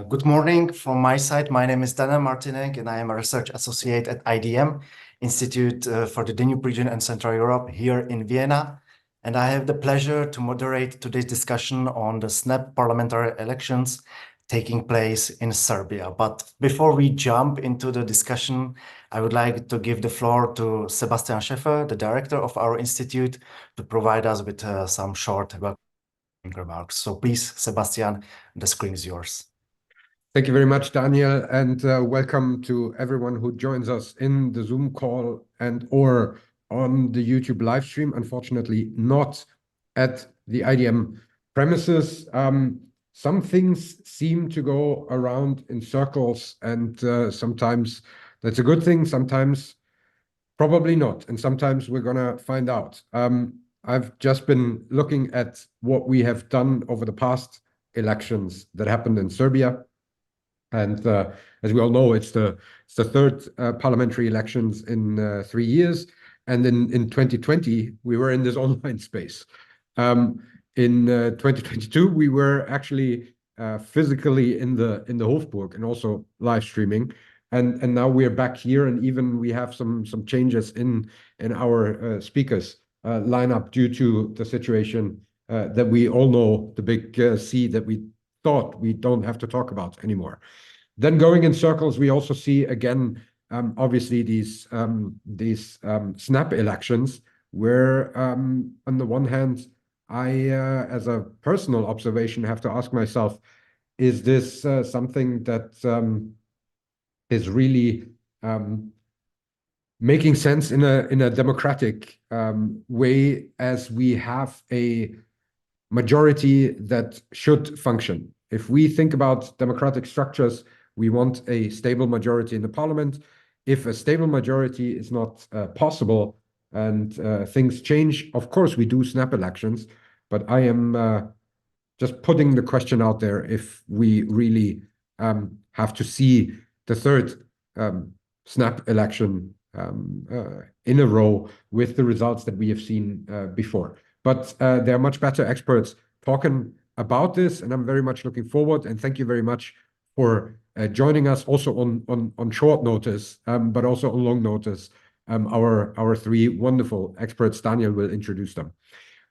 Good morning from my side. My name is Martínek, and I am a research associate at IDM, Institute for the Danube region and Central Europe here in Vienna. And I have the pleasure to moderate today's discussion on the snap parliamentary elections taking place in Serbia. But before we jump into the discussion, I would like to give the floor to Sebastian Schäffer, the director of our institute, to provide us with some short remarks. So please, Sebastian, the screen is yours. Thank you very much, Daniel, and welcome to everyone who joins us in the Zoom call and or on the YouTube live stream. Unfortunately, not at the IDM premises. Some things seem to go around in circles, and sometimes that's a good thing, sometimes probably not, and sometimes we're gonna find out. I've just been looking at what we have done over the past elections that happened in Serbia. And as we all know, it's the third parliamentary elections in 3 years. And in 2020, we were in this online space. In 2022, we were actually physically in the Hofburg and also live streaming. And now we are back here, and even we have some changes in our speakers lineup due to the situation that we all know, the big C that we thought we don't have to talk about anymore. Then going in circles, we also see again, obviously these snap elections, where on the one hand, I, as a personal observation, have to ask myself, is this something that is really making sense in a democratic way, as we have a majority that should function? If we think about democratic structures, we want a stable majority in the parliament. If a stable majority is not possible and things change, of course we do snap elections, but I am just putting the question out there if we really have to see the third snap election in a row with the results that we have seen before. But there are much better experts talking about this, and I'm very much looking forward, and thank you very much for joining us also on short notice, but also on long notice. Our three wonderful experts, Daniel will introduce them.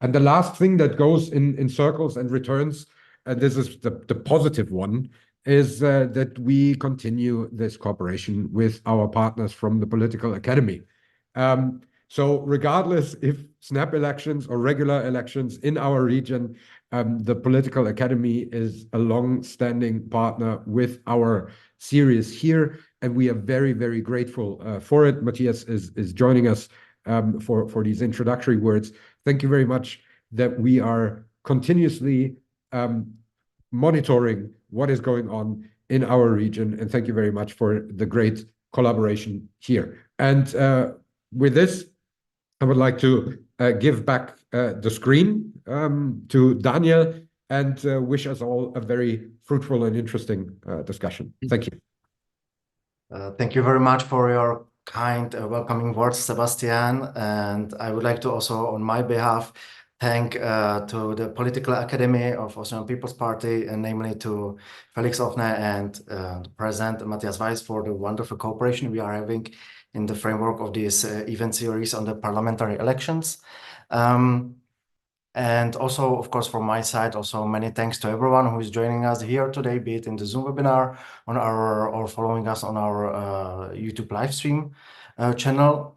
And the last thing that goes in circles and returns, and this is the positive one, is that we continue this cooperation with our partners from the Political Academy. So regardless if snap elections or regular elections in our region, the Political Academy is a long-standing partner with our series here, and we are very, very grateful for it. Matthias is joining us for these introductory words. Thank you very much that we are continuously monitoring what is going on in our region, and thank you very much for the great collaboration here. And with this, I would like to give back the screen to Daniel and wish us all a very fruitful and interesting discussion. Thank you. Thank you very much for your kind welcoming words, Sebastian. And I would like to also, on my behalf, thank to the Political Academy of Austrian People's Party, and namely to Felix Offner and the President Matthias Weiss for the wonderful cooperation we are having in the framework of this event series on the parliamentary elections. And also, of course, from my side, also many thanks to everyone who is joining us here today, be it in the Zoom webinar or following us on our YouTube live stream channel.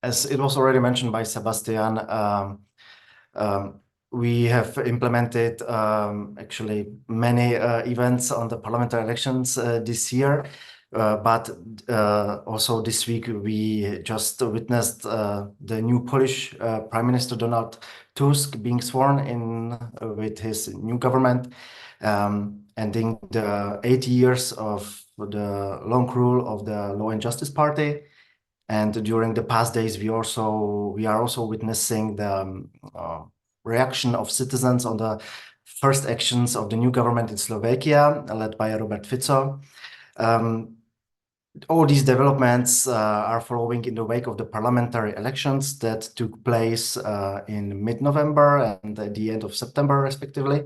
As it was already mentioned by Sebastian, we have implemented actually many events on the parliamentary elections this year. But also this week, we just witnessed the new Polish Prime Minister Donald Tusk being sworn in with his new government, ending the 8 years of the long rule of the Law and Justice Party. And during the past days, we are also witnessing the reaction of citizens on the first actions of the new government in Slovakia, led by Robert Fico. All these developments are following in the wake of the parliamentary elections that took place in mid-November and at the end of September, respectively.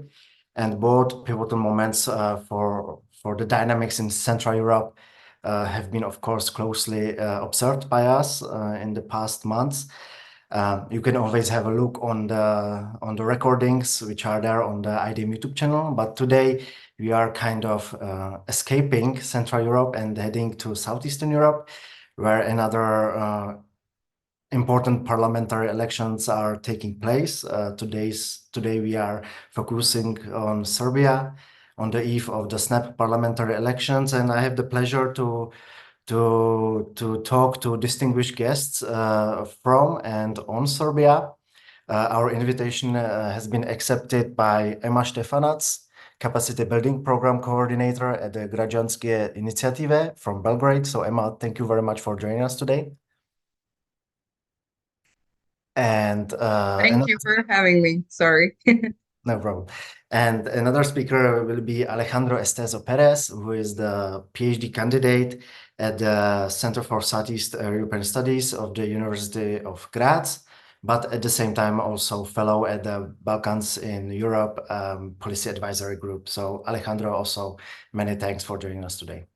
and both pivotal moments for the dynamics in Central Europe have been, of course, closely observed by us in the past months. You can always have a look on the recordings which are there on the IDM YouTube channel. But today we are kind of escaping Central Europe and heading to Southeastern Europe, where another important parliamentary elections are taking place. Today we are focusing on Serbia on the eve of the snap parliamentary elections, and I have the pleasure to talk to distinguished guests from and on Serbia. Our invitation has been accepted by Ema Štefanac, Capacity Building Program Coordinator at the Građanske inicijative from Belgrade. So Ema, thank you very much for joining us today. And thank you for having me. Sorry. No problem. And another speaker will be Alejandro Esteso Perez, who is the PhD candidate at the Center for Southeast European Studies of the University of Graz, but at the same time also fellow at the Balkans in Europe Policy Advisory Group. So Alejandro, also many thanks for joining us today.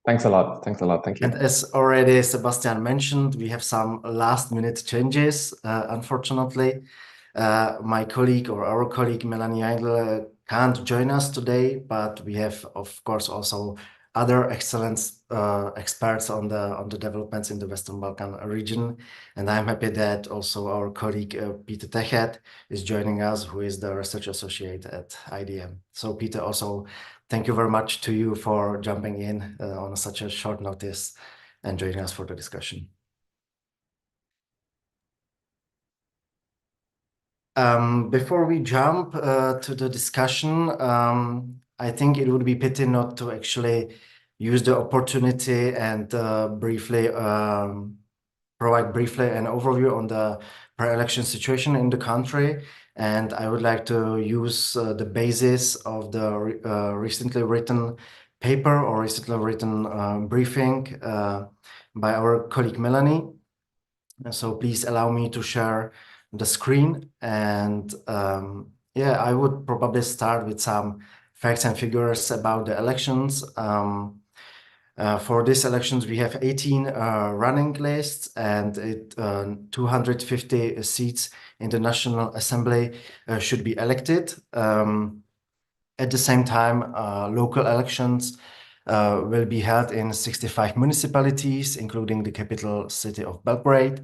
Thanks a lot. Thanks a lot. Thank you. And as already Sebastian mentioned, we have some last-minute changes, unfortunately. My colleague or our colleague Melanie Jaindl can't join us today, but we have, of course, also other excellent experts on the developments in the Western Balkan region. And I'm happy that also our colleague Péter Techet is joining us, who is the research associate at IDM. So Péter, also thank you very much to you for jumping in on such a short notice and joining us for the discussion. Before we jump to the discussion, I think it would be pity not to actually use the opportunity and provide briefly an overview on the pre-election situation in the country. And I would like to use the basis of the recently written paper or recently written briefing by our colleague Melanie. So please allow me to share the screen. And yeah, I would probably start with some facts and figures about the elections. For these elections, we have 18 running lists and 250 seats in the National Assembly should be elected. At the same time, local elections will be held in 65 municipalities, including the capital city of Belgrade.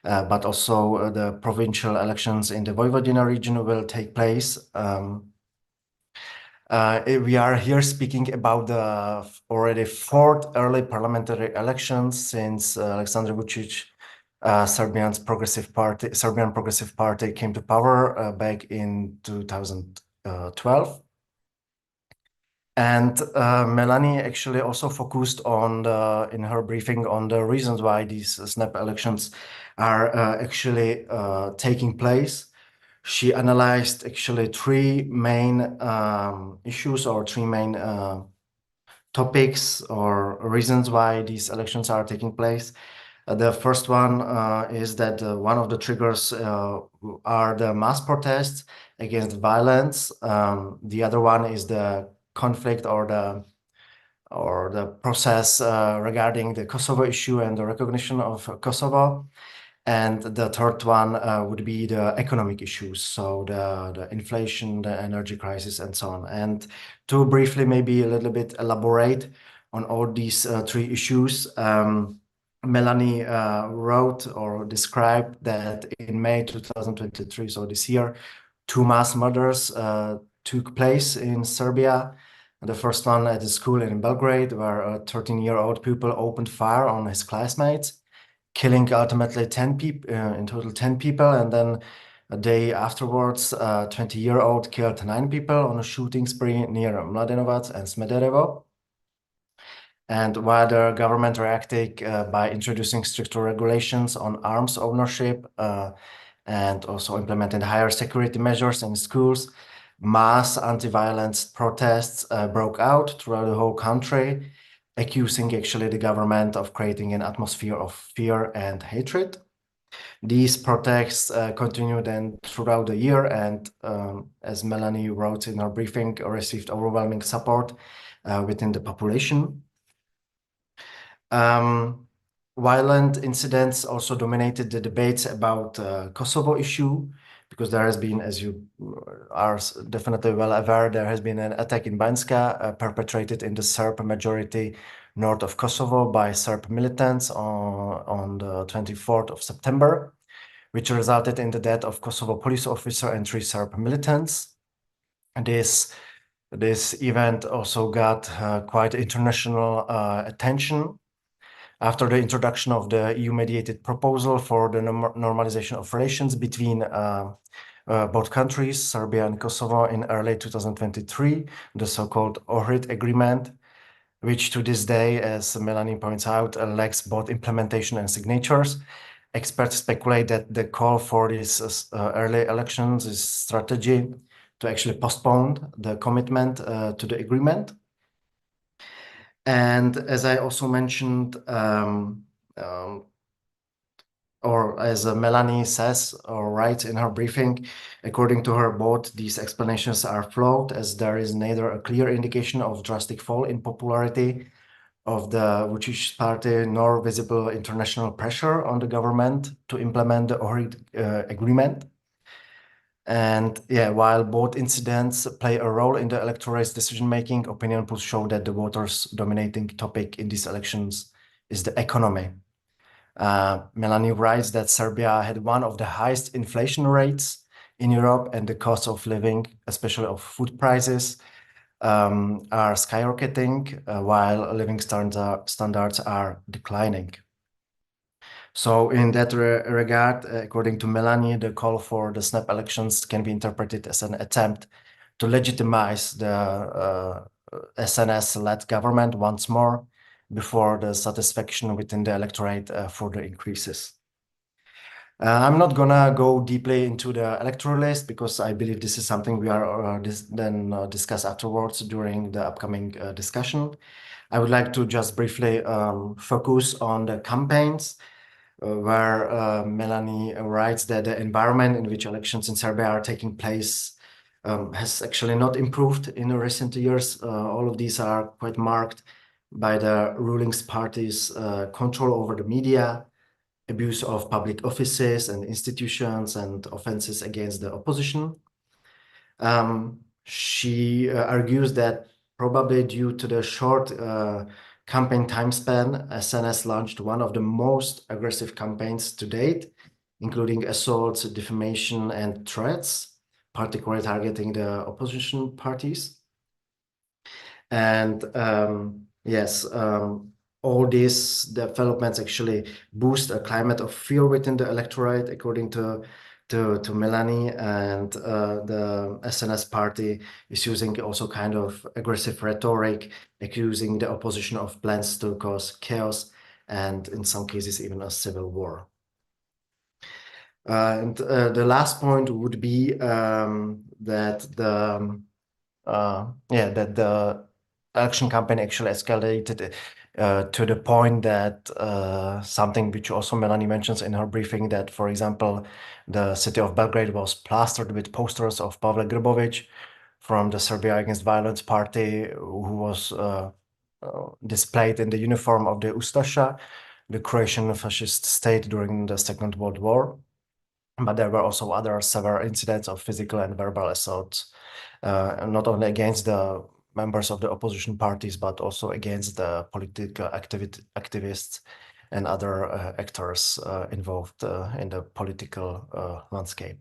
But also the provincial elections in the Vojvodina region will take place. We are here speaking about the already fourth early parliamentary elections since Aleksandar Vučić, Serbian Progressive Party came to power back in 2012. And Melanie actually also focused on in her briefing on the reasons why these snap elections are actually taking place. She analyzed actually three main issues or three main topics or reasons why these elections are taking place. The first one is that one of the triggers are the mass protests against violence. The other one is the conflict or the process regarding the Kosovo issue and the recognition of Kosovo. And the third one would be the economic issues, so the inflation, the energy crisis, and so on. And to briefly maybe a little bit elaborate on all these three issues, Melanie wrote or described that in May 2023, so this year, 2 mass murders took place in Serbia. The first one at a school in Belgrade, where a 13-year-old pupil opened fire on his classmates, killing ultimately 10 people, in total 10 people. And then a day afterwards, a 20-year-old killed 9 people on a shooting spree near Mladenovac and Smederevo. And while the government reacted by introducing stricter regulations on arms ownership and also implementing higher security measures in schools, mass anti-violence protests broke out throughout the whole country, accusing actually the government of creating an atmosphere of fear and hatred. These protests continue then throughout the year, and as Melanie wrote in her briefing, received overwhelming support within the population. Violent incidents also dominated the debates about Kosovo issue, because there has been, as you are definitely well aware, there has been an attack in Banjska perpetrated in the Serb majority north of Kosovo by Serb militants on the 24th of September, which resulted in the death of Kosovo police officer and 3 Serb militants. And this event also got quite international attention after the introduction of the EU-mediated proposal for the normalization of relations between both countries, Serbia and Kosovo, in early 2023, the so-called Ohrid Agreement, which to this day, as Melanie points out, lacks both implementation and signatures. Experts speculate that the call for these early elections is strategy to actually postpone the commitment to the agreement. And as I also mentioned, or as Melanie says or writes in her briefing, according to her, both these explanations are flawed, as there is neither a clear indication of drastic fall in popularity of the Vučić party nor visible international pressure on the government to implement the Ohrid agreement. And yeah, while both incidents play a role in the electorate's decision-making, opinion polls show that the voters' dominating topic in these elections is the economy. Melanie writes that Serbia had one of the highest inflation rates in Europe, and the cost of living, especially of food prices, are skyrocketing, while living standards are declining. So in that regard, according to Melanie, the call for the snap elections can be interpreted as an attempt to legitimize the SNS-led government once more before the satisfaction within the electorate further increases. I'm not gonna go deeply into the electoral list, because I believe this is something we are discuss afterwards during the upcoming discussion. I would like to just briefly focus on the campaigns, where Melanie writes that the environment in which elections in Serbia are taking place has actually not improved in the recent years. All of these are quite marked by the ruling party's control over the media, abuse of public offices and institutions, and offenses against the opposition. She argues that probably due to the short campaign time span, SNS launched one of the most aggressive campaigns to date, including assaults, defamation, and threats, particularly targeting the opposition parties. And yes, all these developments actually boost a climate of fear within the electorate, according to Melanie, and the SNS party is using also kind of aggressive rhetoric, accusing the opposition of plans to cause chaos and in some cases even a civil war. And the last point would be that the election campaign actually escalated to the point that something which also Melanie mentions in her briefing, that, for example, the city of Belgrade was plastered with posters of Pavle Grbović from the Serbia Against Violence party, who was displayed in the uniform of the Ustaša, the Croatian fascist state during the Second World War. But there were also other several incidents of physical and verbal assaults, not only against the members of the opposition parties, but also against the political activists and other actors involved in the political landscape.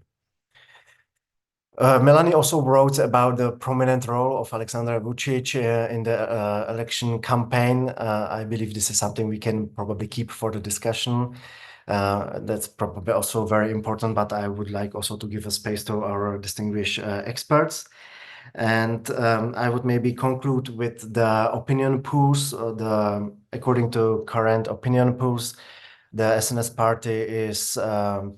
Melanie also wrote about the prominent role of Alexander Vučić in the election campaign. I believe this is something we can probably keep for the discussion. That's probably also very important, but I would like also to give a space to our distinguished experts. And I would maybe conclude with the opinion polls. According to current opinion polls, the SNS party is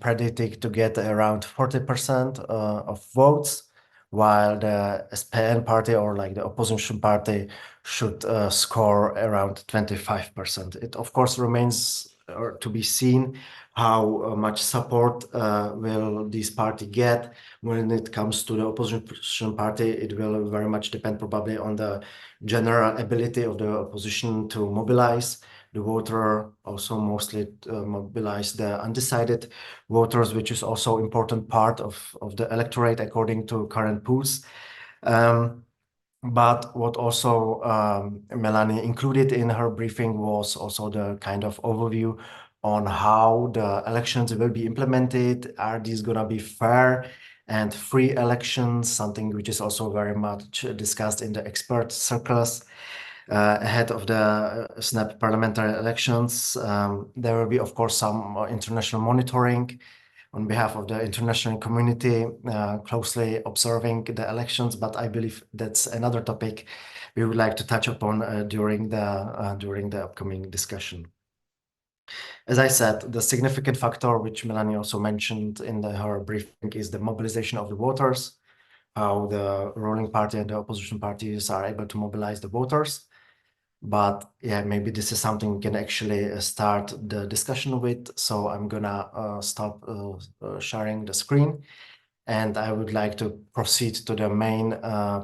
predicted to get around 40% of votes, while the SPN party, or like the opposition party, should score around 25%. It of course remains or to be seen how much support will this party get. When it comes to the opposition party, it will very much depend probably on the general ability of the opposition to mobilize the voter, also mostly mobilize the undecided voters, which is also important part of the electorate according to current polls. But what also Melanie included in her briefing was also the kind of overview on how the elections will be implemented. Are these gonna be fair and free elections, something which is also very much discussed in the expert circles ahead of the SNAP parliamentary elections. There will be, of course, some international monitoring on behalf of the international community, closely observing the elections, but I believe that's another topic we would like to touch upon during the upcoming discussion. As I said, the significant factor, which Melanie also mentioned in her briefing, is the mobilization of the voters, how the ruling party and the opposition parties are able to mobilize the voters. But yeah, maybe this is something we can actually start the discussion with. So I'm gonna stop sharing the screen, and I would like to proceed to the main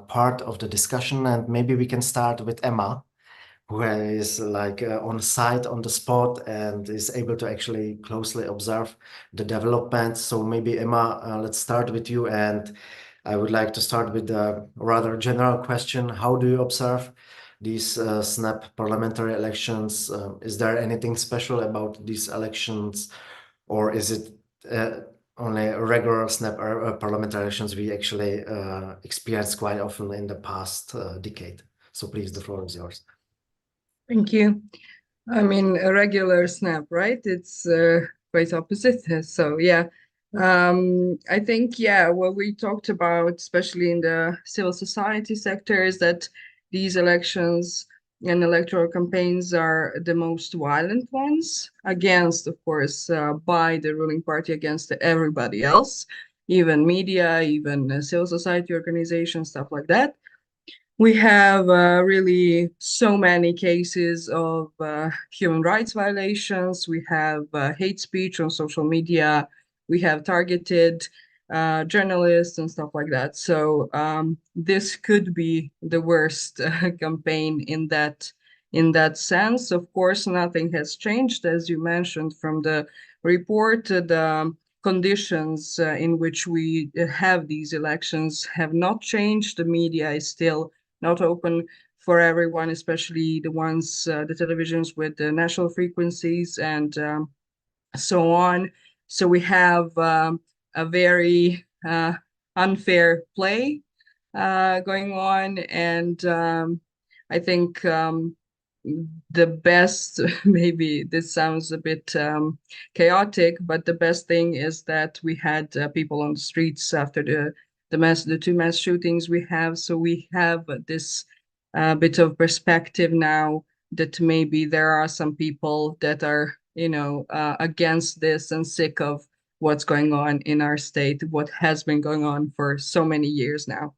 part of the discussion. And maybe we can start with Ema, who is like on site, on the spot, and is able to actually closely observe the development. So maybe Ema, let's start with you. And I would like to start with a rather general question. How do you observe these SNAP parliamentary elections? Is there anything special about these elections, or is it only regular SNAP parliamentary elections we actually experienced quite often in the past decade? So please, the floor is yours. Thank you. I mean, a regular SNAP, right? It's quite opposite. So yeah, I think, yeah, what we talked about, especially in the civil society sector, is that these elections and electoral campaigns are the most violent ones against, of course, by the ruling party against everybody else, even media, even civil society organizations, stuff like that. We have really so many cases of human rights violations. We have hate speech on social media. We have targeted journalists and stuff like that. So this could be the worst campaign in that sense. Of course, nothing has changed, as you mentioned from the report. The conditions in which we have these elections have not changed. The media is still not open for everyone, especially the ones, the televisions with the national frequencies and so on. So we have a very unfair play going on. And I think the best, maybe this sounds a bit chaotic, but the best thing is that we had people on the streets after the two mass shootings we have. So we have this bit of perspective now that maybe there are some people that are, against this and sick of what's going on in our state, what has been going on for so many years now.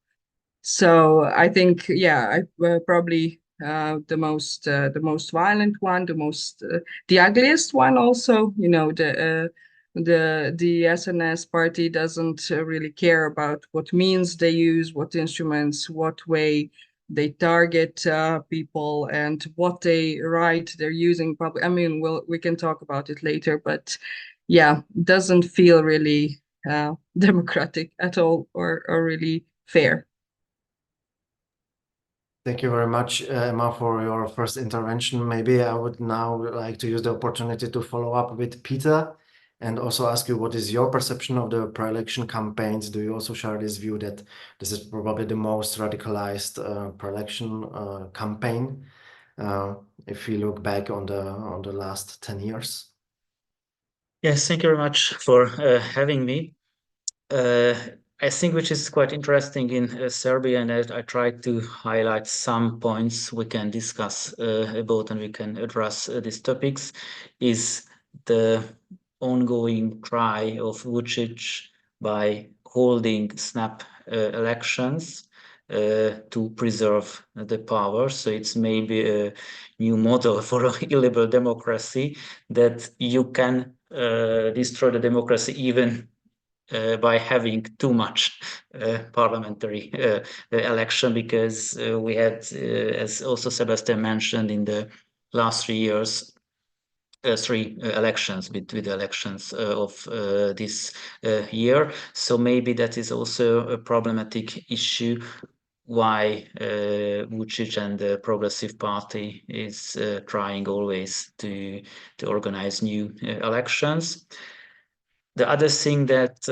So I think, yeah, probably the most violent one, the ugliest one also, the SNS party doesn't really care about what means they use, what instruments, what way they target people, and what they write. They're using public. I mean, we can talk about it later, but yeah, doesn't feel really democratic at all, or really fair. Thank you very much, Ema, for your first intervention. Maybe I would now like to use the opportunity to follow up with Péter and also ask you, what is your perception of the pre-election campaigns? Do you also share this view that this is probably the most radicalized pre-election campaign if you look back on the last 10 years? Yes, thank you very much for having me. I think which is quite interesting in Serbia, and I tried to highlight some points we can discuss about and we can address these topics, is the ongoing try of Vučić by holding SNAP elections to preserve the power. So it's maybe a new model for an illiberal democracy, that you can destroy the democracy even by having too much parliamentary election, because we had, as also Sebastian mentioned, in the last 3 years, three elections with the elections of this year. So maybe that is also a problematic issue, why Vučić and the Progressive Party is trying always to organize new elections. The other thing that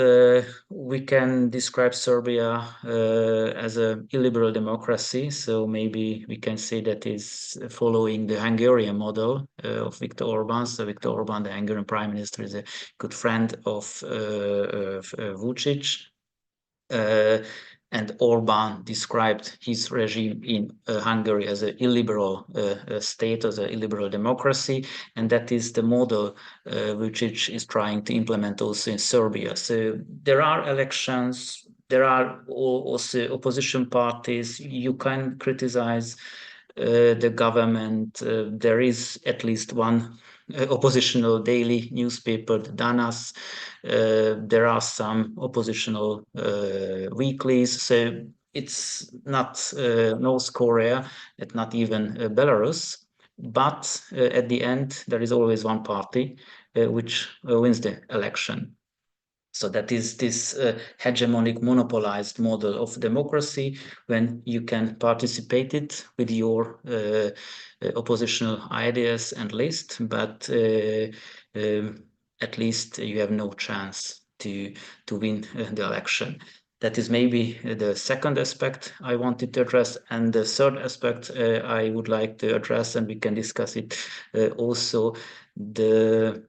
we can describe Serbia as an illiberal democracy, so maybe we can say that is following the Hungarian model of Viktor Orbán. So Viktor Orbán, the Hungarian prime minister, is a good friend of Vučić. And Orbán described his regime in Hungary as an illiberal state, as an illiberal democracy, and that is the model Vučić is trying to implement also in Serbia. So there are elections, there are also opposition parties, you can criticize the government, there is at least one oppositional daily newspaper, the Danas. There are some oppositional weeklies. So it's not North Korea, it's not even Belarus. But at the end, there is always one party which wins the election. So that is this hegemonic monopolized model of democracy, when you can participate it with your oppositional ideas and list, but at least you have no chance to win the election. That is maybe the second aspect I wanted to address. And the third aspect I would like to address, and we can discuss it also, the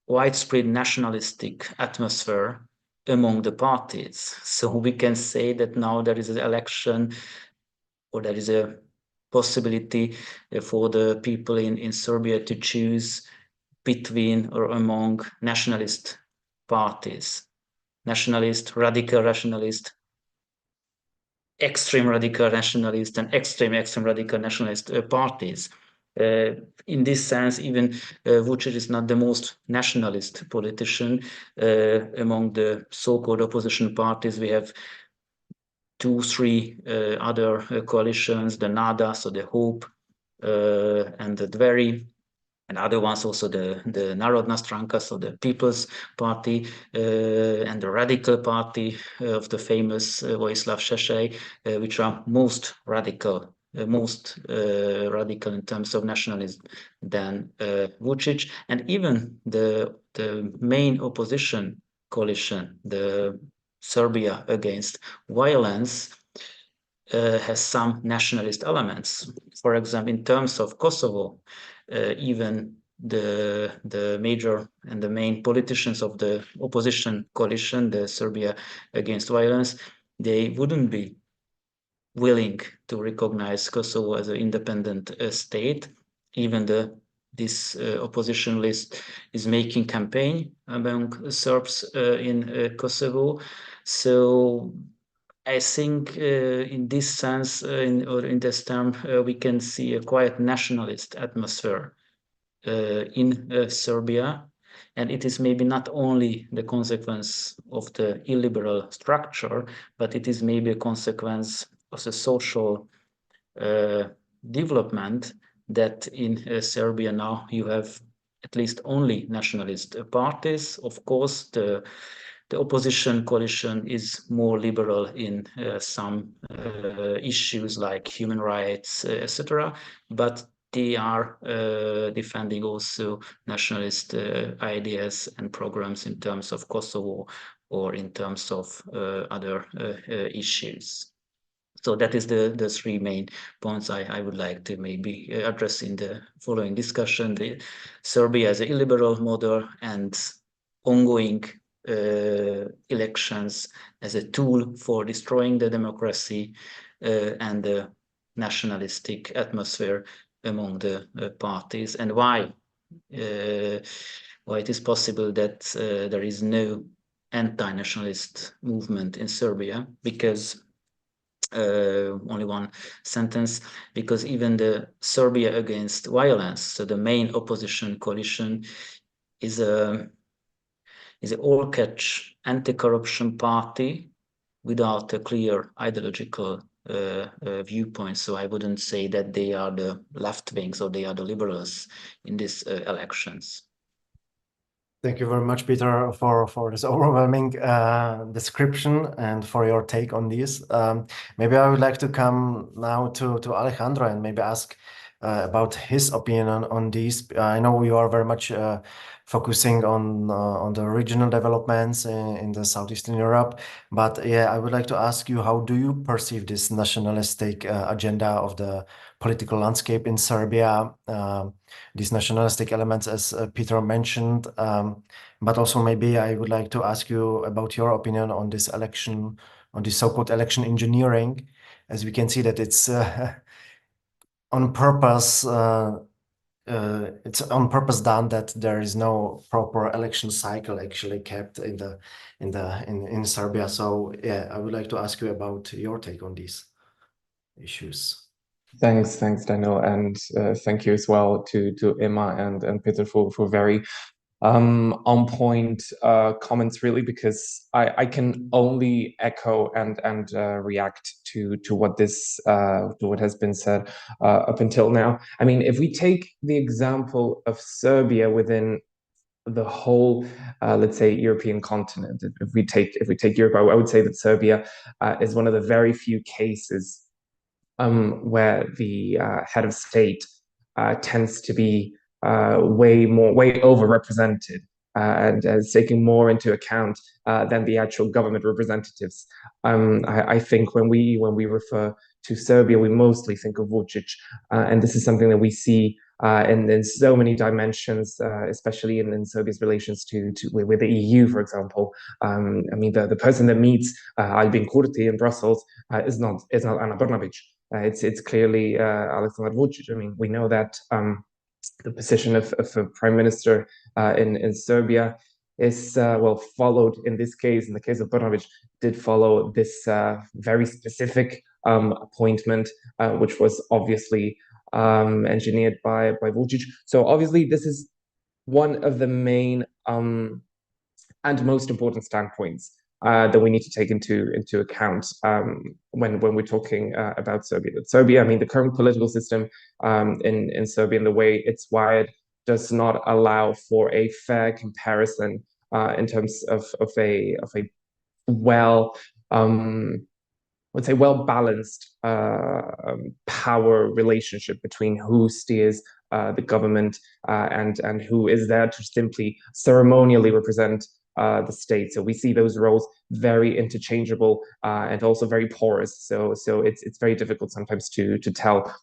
widespread nationalistic atmosphere among the parties. So we can say that now there is an election, or there is a possibility for the people in Serbia to choose between or among nationalist parties. Nationalist, radical nationalist, extreme radical nationalist, and extreme radical nationalist parties. In this sense, even Vučić is not the most nationalist politician. Among the so-called opposition parties, we have 2-3 other coalitions, the NADA, so the Hope, and the Dveri, and other ones also, the Narodna stranka, so the People's Party, and the Radical Party of the famous Vojislav Šešelj, which are most radical in terms of nationalism than Vučić. And even the main opposition coalition, the Serbia Against Violence, has some nationalist elements. For example, in terms of Kosovo, even the major and the main politicians of the opposition coalition, the Serbia Against Violence, they wouldn't be willing to recognize Kosovo as an independent state. Even this opposition list is making campaign among Serbs in Kosovo. So I think in this sense, in this term, we can see a quite nationalist atmosphere in Serbia. And it is maybe not only the consequence of the illiberal structure, but it is maybe a consequence of the social development, that in Serbia now you have at least only nationalist parties. Of course, the opposition coalition is more liberal in some issues like human rights, etc. But they are defending also nationalist ideas and programs in terms of Kosovo or in terms of other issues. So that is the three main points I would like to maybe address in the following discussion: the Serbia as an illiberal model, and ongoing elections as a tool for destroying the democracy, and the nationalistic atmosphere among the parties, and why it is possible that there is no anti-nationalist movement in Serbia, because only one sentence, because even the Serbia Against Violence, so the main opposition coalition, is a all-catch anti-corruption party without a clear ideological viewpoint. So I wouldn't say that they are the left wings or they are the liberals in these elections. Thank you very much, Peter, for this overwhelming description and for your take on this. Maybe I would like to come now to Alejandro and maybe ask about his opinion on this. I know you are very much focusing on the regional developments in the Southeastern Europe, but yeah, I would like to ask you, how do you perceive this nationalistic agenda of the political landscape in Serbia? These nationalistic elements, as Peter mentioned, but also maybe I would like to ask you about your opinion on this election, on this so-called election engineering, as we can see that it's on purpose. It's on purpose done, that there is no proper election cycle actually kept in Serbia. So yeah, I would like to ask you about your take on these issues. Thanks, Daniel, and thank you as well to Ema and Péter for very on point comments, really, because I can only echo and react to what has been said up until now. I mean, if we take the example of Serbia within the whole, let's say, European continent, if we take Europe, I would say that Serbia is one of the very few cases where the head of state tends to be way overrepresented and is taking more into account than the actual government representatives. I think when we refer to Serbia, we mostly think of Vučić, and this is something that we see in so many dimensions, especially in Serbia's relations with the EU, for example. I mean, the person that meets Albin Kurti in Brussels is not Ana Brnabić. It's clearly Aleksandar Vučić. I mean, we know that the position of a prime minister in Serbia is followed in this case. In the case of Brnabić, did follow this very specific appointment, which was obviously engineered by Vučić. So obviously, this is one of the main and most important standpoints that we need to take into account when we're talking about Serbia. But Serbia, I mean, the current political system in Serbia and the way it's wired does not allow for a fair comparison in terms of a let's say well-balanced power relationship between who steers the government and who is there to simply ceremonially represent the state. So we see those roles very interchangeable and also very porous. So it's very difficult sometimes to tell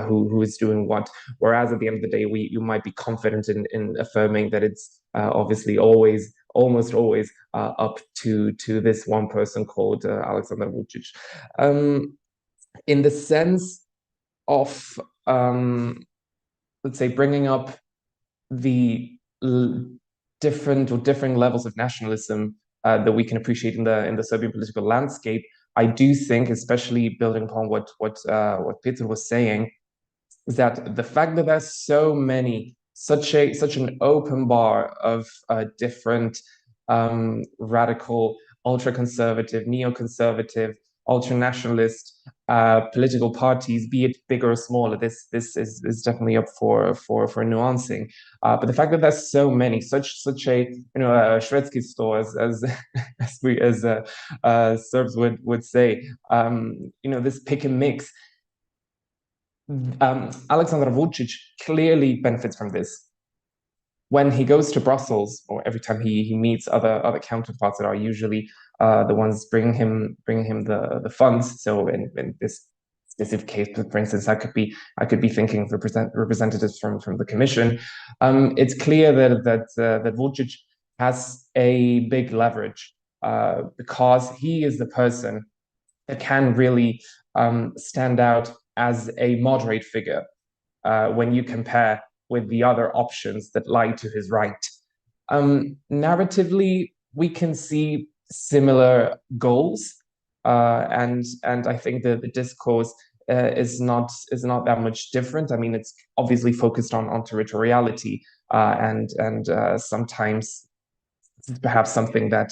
who is doing what. Whereas at the end of the day, you might be confident in affirming that it's obviously almost always up to this one person called Aleksandar Vučić. In the sense of let's say bringing up the differing levels of nationalism that we can appreciate in the Serbian political landscape, I do think, especially building upon what Péter was saying, is that the fact that there's so many, such an open bar of different radical, ultra-conservative, neo-conservative, ultra-nationalist political parties, be it bigger or smaller, this is definitely up for nuancing. But the fact that there's so many, such a Shvedsky store, as Serbs would say, this pick and mix. Aleksandar Vučić clearly benefits from this. When he goes to Brussels, or every time he meets other counterparts that are usually the ones bringing him the funds. So in this specific case, for instance, I could be thinking of representatives from the Commission. It's clear that Vučić has a big leverage because he is the person that can really stand out as a moderate figure when you compare with the other options that lie to his right. Narratively, we can see similar goals, and I think the discourse is not that much different. I mean, it's obviously focused on territoriality, and sometimes perhaps something that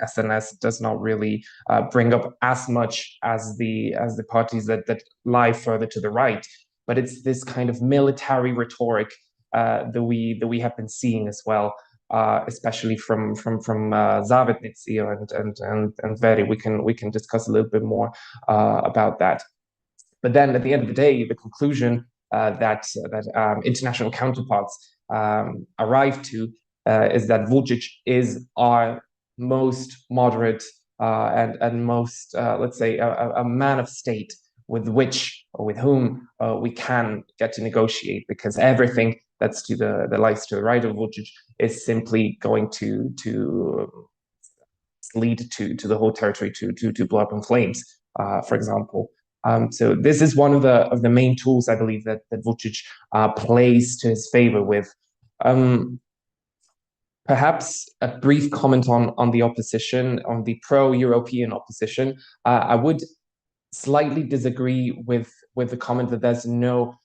SNS does not really bring up as much as the parties that lie further to the right. But it's this kind of military rhetoric that we have been seeing as well, especially from Zavetnici and Veri. We can discuss a little bit more about that. But then at the end of the day, the conclusion that international counterparts arrive to is that Vučić is our most moderate and most, let's say, a man of state with whom we can get to negotiate, because everything that's to the lies to the right of Vučić is simply going to lead to the whole territory to blow up in flames, for example. So this is one of the main tools, I believe, that Vučić plays to his favor with. Perhaps a brief comment on the opposition, on the pro-European opposition. I would slightly disagree with the comment that there's no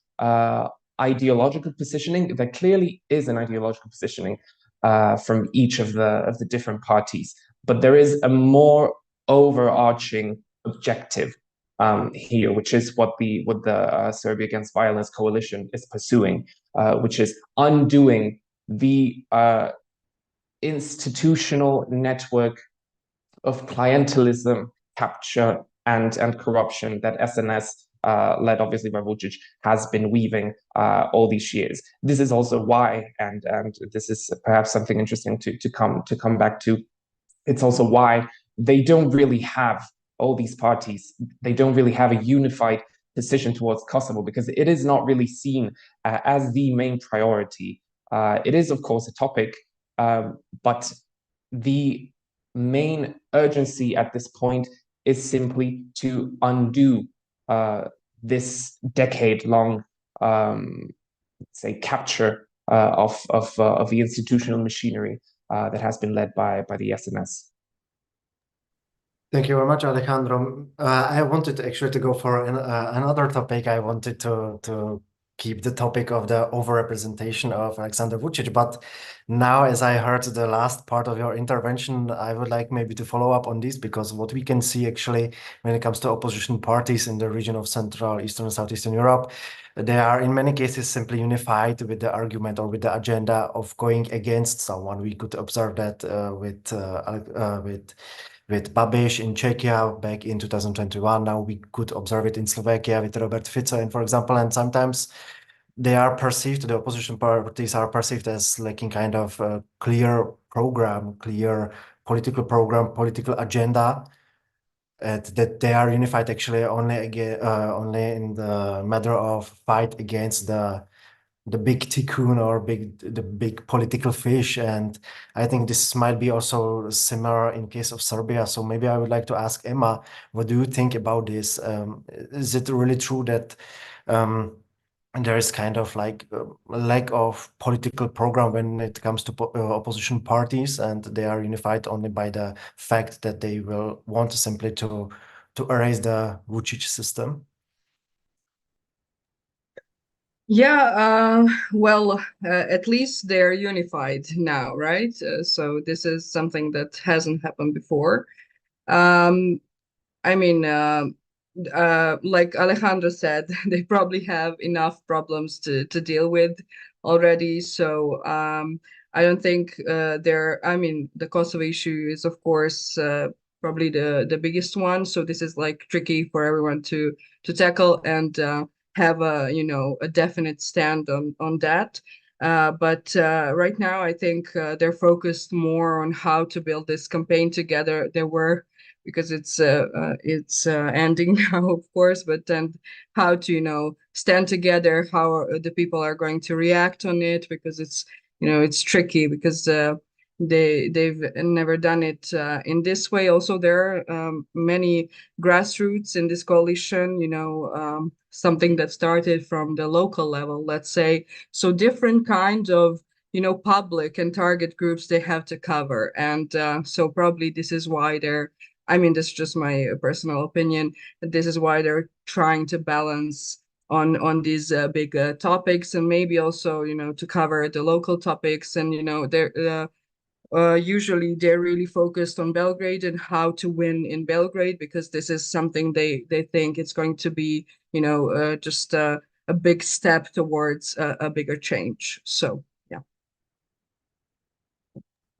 ideological positioning. There clearly is an ideological positioning from each of the different parties, but there is a more overarching objective here, which is what the Serbia Against Violence coalition is pursuing, which is undoing the institutional network of clientelism, capture, and corruption that SNS, led obviously by Vučić, has been weaving all these years. This is also why, and this is perhaps something interesting to come back to. It's also why they don't really have, all these parties, they don't really have a unified position towards Kosovo, because it is not really seen as the main priority. It is, of course, a topic, but the main urgency at this point is simply to undo this decade-long, say, capture of the institutional machinery that has been led by the SNS. Thank you very much, Alejandro. I wanted actually to go for another topic. I wanted to keep the topic of the overrepresentation of Alexander Vučić, but now, as I heard the last part of your intervention, I would like maybe to follow up on this, because what we can see actually when it comes to opposition parties in the region of Central, Eastern, and Southeastern Europe, they are in many cases simply unified with the argument or with the agenda of going against someone. We could observe that with Babiš in Czechia back in 2021. Now we could observe it in Slovakia with Robert Fico, for example, and sometimes they are perceived, the opposition parties are perceived as lacking kind of a clear program, clear political program, political agenda, that they are unified actually only in the matter of fight against the big tycoon or the big political fish. And I think this might be also similar in case of Serbia. So maybe I would like to ask Ema, what do you think about this? Is it really true that there is kind of like a lack of political program when it comes to opposition parties, and they are unified only by the fact that they will want simply to erase the Vučić system? Yeah, well, at least they're unified now, right? So this is something that hasn't happened before. I mean, like Alejandro said, they probably have enough problems to deal with already. So I don't think I mean, the Kosovo issue is, of course, probably the biggest one. So this is like tricky for everyone to tackle and have a definite stand on that. But right now, I think they're focused more on how to build this campaign together. Because it's ending now, of course, but then how to stand together, how the people are going to react on it, because it's tricky, because they've never done it in this way. Also, there are many grassroots in this coalition, something that started from the local level, let's say. So different kinds of public and target groups they have to cover, and so probably this is why they're I mean, this is just my personal opinion. This is why they're trying to balance on these big topics, and maybe also, you know, to cover the local topics. And, you know, they're usually they're really focused on Belgrade and how to win in Belgrade, because this is something they think it's going to be, you know, just a big step towards a bigger change. So yeah.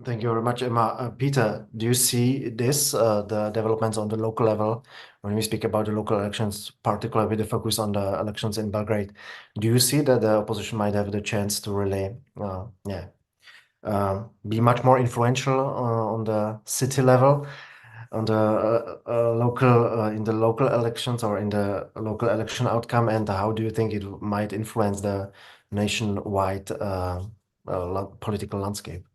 Thank you very much, Emma. Peter, do you see this, the developments on the local level, when we speak about the local elections, particularly with the focus on the elections in Belgrade? Do you see that the opposition might have the chance to really, be much more influential on the city level, on the local, in the local elections or in the local election outcome? And how do you think it might influence the nationwide political landscape?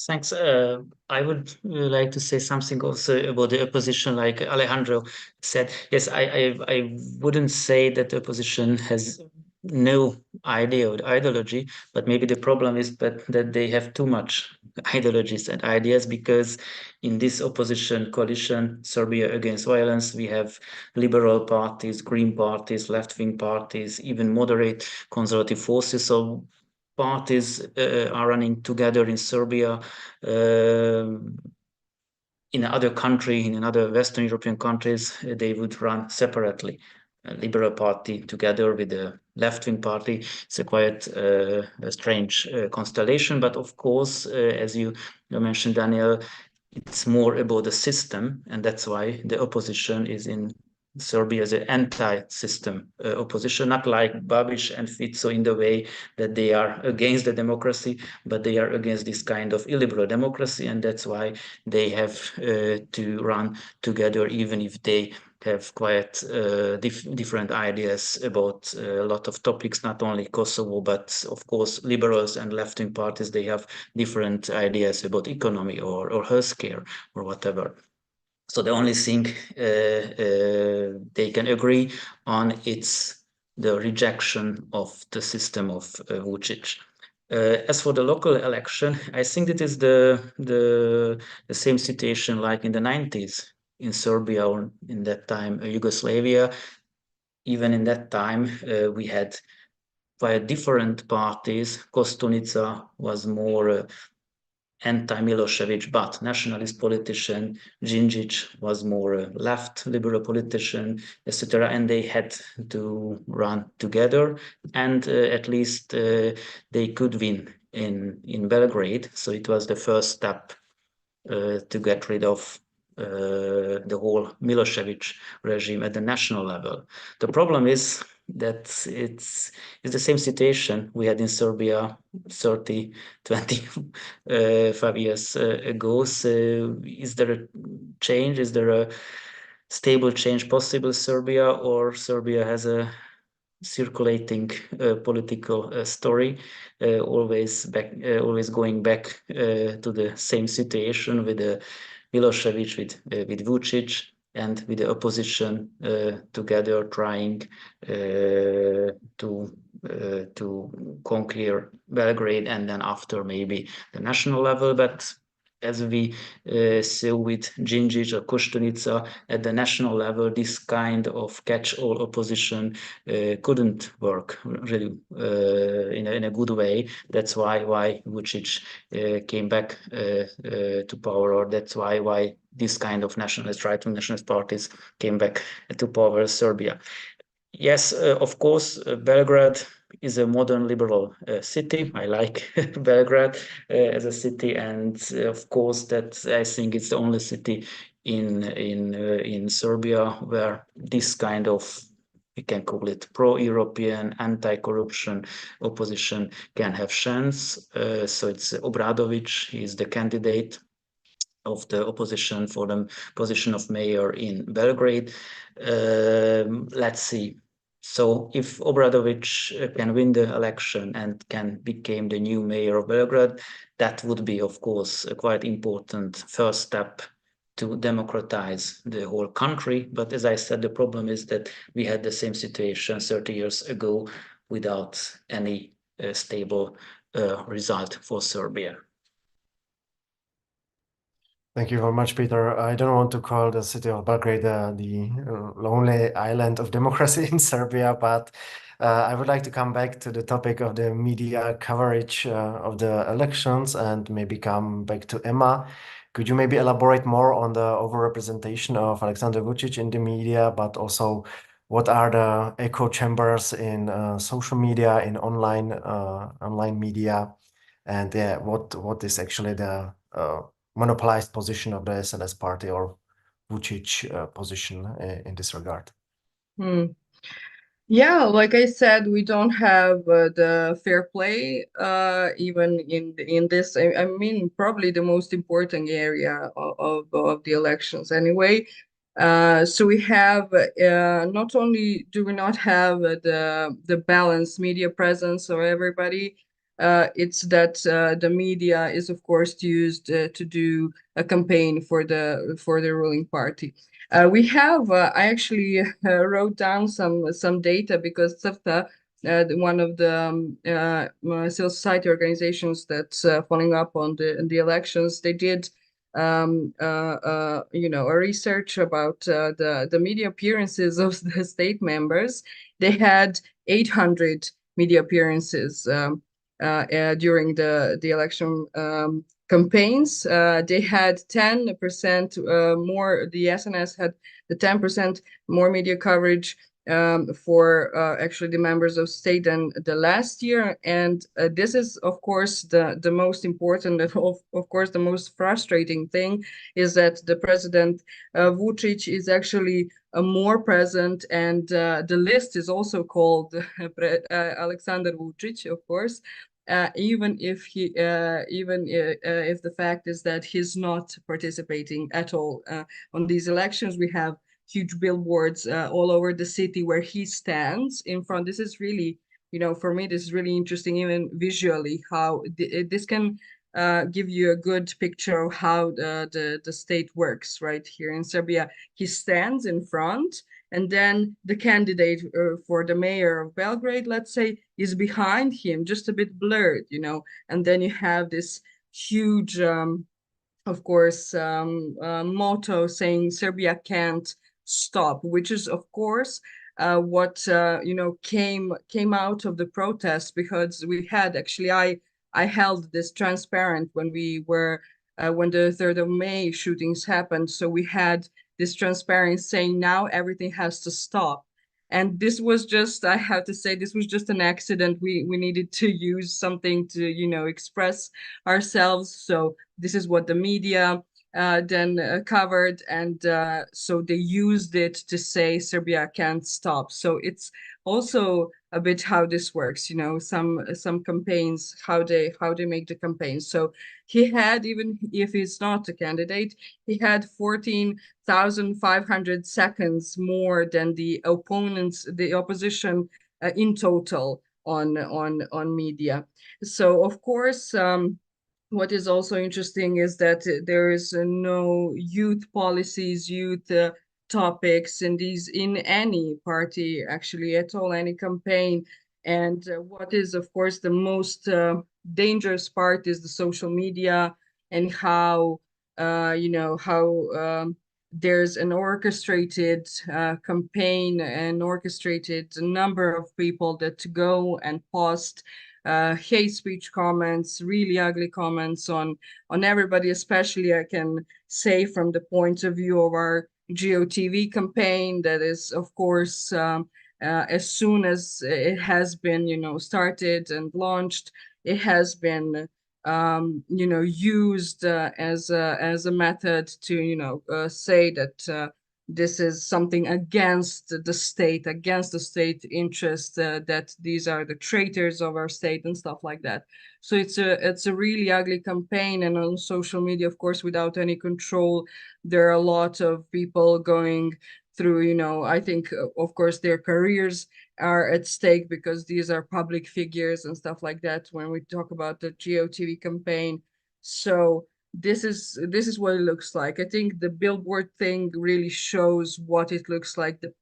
Thanks. I would like to say something also about the opposition, like Alejandro said. Yes, I wouldn't say that the opposition has no idea or ideology, but maybe the problem is that they have too much ideologies and ideas, because in this opposition coalition, Serbia Against Violence, we have liberal parties, green parties, left-wing parties, even moderate conservative forces. So parties are running together in Serbia. In another country, in another Western European countries, they would run separately. A Liberal Party together with the left-wing party. It's a quite a strange constellation, but of course, as you mentioned, Daniel, it's more about the system, and that's why the opposition is in Serbia as an anti-system opposition, not like Babiš and Fico in the way that they are against the democracy, but they are against this kind of illiberal democracy, and that's why they have to run together, even if they have quite different ideas about a lot of topics, not only Kosovo, but of course liberals and left-wing parties, they have different ideas about economy or healthcare or whatever. So the only thing they can agree on is the rejection of the system of Vučić. As for the local election, I think it is the same situation like in the 90s in Serbia, or in that time Yugoslavia. Even in that time, we had quite different parties. Kostunica was more anti-Milosevic but nationalist politician. Djindjic was more a left liberal politician, etc. And they had to run together, and at least they could win in Belgrade. So it was the first step to get rid of the whole Milosevic regime at the national level. The problem is that it's the same situation we had in Serbia 30, 25 years ago. So is there a change? Is there a stable change possible in Serbia, or Serbia has a circulating political story, always going back to the same situation with Milosevic, with Vučić, and with the opposition together trying to conquer Belgrade, and then after maybe the national level. But as we saw with Djindjic or Kostunica, at the national level, this kind of catch-all opposition couldn't work really in a good way. That's why Vučić came back to power, or that's why this kind of nationalist, right-wing nationalist parties came back to power in Serbia. Yes, of course, Belgrade is a modern liberal city. I like Belgrade as a city, and of course that I think it's the only city in Serbia where this kind of, we can call it pro-European, anti-corruption opposition can have chance. So it's Obradović, he is the candidate of the opposition for the position of mayor in Belgrade. Let's see. So if Obradović can win the election and can become the new mayor of Belgrade, that would be, of course, a quite important first step to democratize the whole country. But as I said, the problem is that we had the same situation 30 years ago without any stable result for Serbia. Thank you very much, Peter. I don't want to call the city of Belgrade the lonely island of democracy in Serbia, but I would like to come back to the topic of the media coverage of the elections and maybe come back to Ema. Could you maybe elaborate more on the overrepresentation of Alexander Vučić in the media, but also what are the echo chambers in social media, in online media, and what is actually the monopolized position of the SNS party or Vučić position in this regard? Yeah, like I said, we don't have the fair play even in this. I mean, probably the most important area of the elections anyway. So we have not only do we not have the balanced media presence of everybody, it's that the media is of course used to do a campaign for the ruling party. We have I actually wrote down some data because Savta, one of the civil society organizations that's following up on the elections, they did you know, a research about the media appearances of the state members. They had 800 media appearances during the election campaigns. They had 10% more. The SNS had the 10% more media coverage for actually the members of state than the last year. And this is, of course, the most important and of course the most frustrating thing is that the president Vučić is actually more present, and the list is also called Alexander Vučić, of course. Even if if the fact is that he's not participating at all on these elections. We have huge billboards all over the city where he stands in front. This is really, you know, for me, this is really interesting, even visually, how this can give you a good picture of how the state works right here in Serbia. He stands in front, and then the candidate for the mayor of Belgrade, let's say, is behind him, just a bit blurred, you know, and then you have this huge, of course, motto saying Serbia can't stop, which is, of course, what you know, came out of the protest, because we had actually, I held this transparent when we were when the 3rd of May shootings happened. So we had this transparent saying now everything has to stop. And this was just, I have to say, this was just an accident. We needed to use something to, you know, express ourselves. So this is what the media then covered, and so they used it to say Serbia can't stop. So it's also a bit how this works, you know, some campaigns, how they make the campaigns. So he had, even if he's not a candidate, he had 14,500 seconds more than the opponents, the opposition in total on media. So of course, what is also interesting is that there is no youth policies, youth topics in any party actually at all, any campaign. And what is, of course, the most dangerous part is the social media, and how you know, how there's an orchestrated campaign, an orchestrated number of people that go and post hate speech comments, really ugly comments on everybody. Especially, I can say, from the point of view of our GOTV campaign, that is, of course, as soon as it has been, you know, started and launched, it has been you know, used as a method to, you know, say that this is something against the state interest, that these are the traitors of our state and stuff like that. So it's a really ugly campaign. And on social media, of course, without any control, there are a lot of people going through, you know, I think, of course, their careers are at stake, because these are public figures and stuff like that when we talk about the GOTV campaign. So this is what it looks like. I think the billboard thing really shows what it looks like. The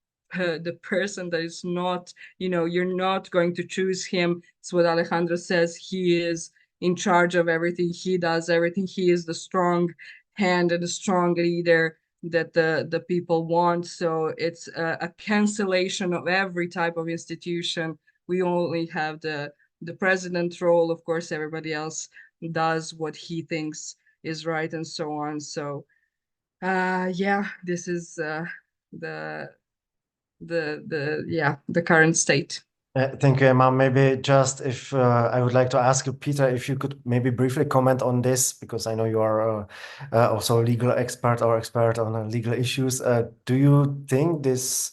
person that is not, you know, you're not going to choose him. It's what Alejandro says. He is in charge of everything. He does everything. He is the strong hand and a strong leader that the people want. So it's a cancellation of every type of institution. We only have the president role. Of course, everybody else does what he thinks is right and so on. So yeah, this is the current state. Thank you, Ema. Maybe just if I would like to ask you, Péter, if you could maybe briefly comment on this, because I know you are also a legal expert or expert on legal issues. Do you think this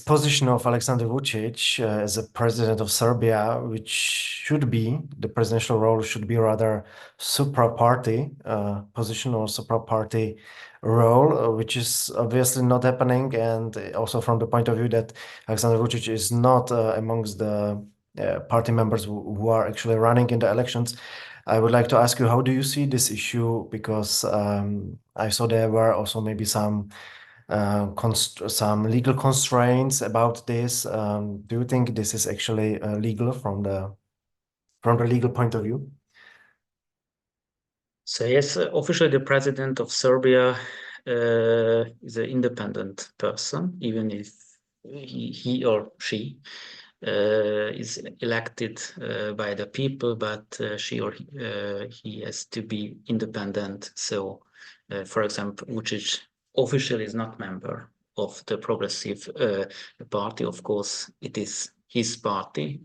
position of Alexander Vučić as a president of Serbia, which should be, the presidential role should be rather supra-party position or supra-party role, which is obviously not happening, and also from the point of view that Alexander Vučić is not amongst the party members who are actually running in the elections. I would like to ask you, how do you see this issue? Because I saw there were also maybe some legal constraints about this. Do you think this is actually legal from the legal point of view? So yes, officially the president of Serbia is an independent person, even if he or she is elected by the people, but she or he has to be independent. So, for example, Vučić officially is not member of the Progressive Party. Of course, it is his party.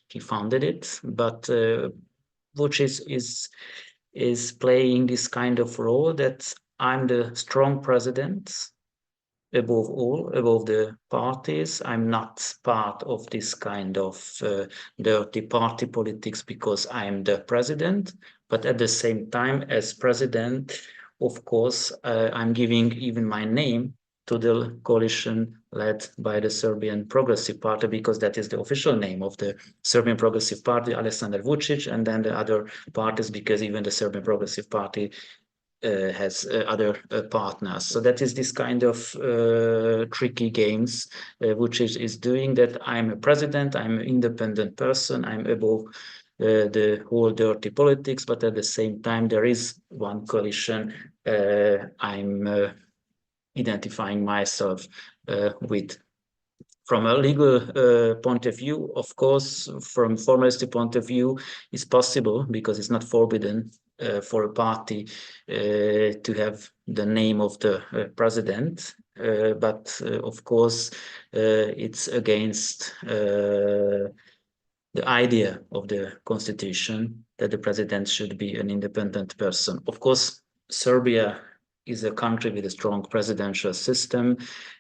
He founded it, but Vučić is playing this kind of role that I'm the strong president above all, above the parties. I'm not part of this kind of dirty party politics because I'm the president, but at the same time, as president, of course, I'm giving even my name to the coalition led by the Serbian Progressive Party, because that is the official name of the Serbian Progressive Party, Alexander Vučić, and then the other parties, because even the Serbian Progressive Party has other partners. So that is this kind of tricky games Vučić is doing, that I'm a president, I'm an independent person, I'm above the whole dirty politics, but at the same time there is one coalition I'm identifying myself with. From a legal point of view, of course, from formalistic point of view, it's possible, because it's not forbidden for a party to have the name of the president, but of course it's against the idea of the constitution that the president should be an independent person. Of course, Serbia is a country with a strong presidential system,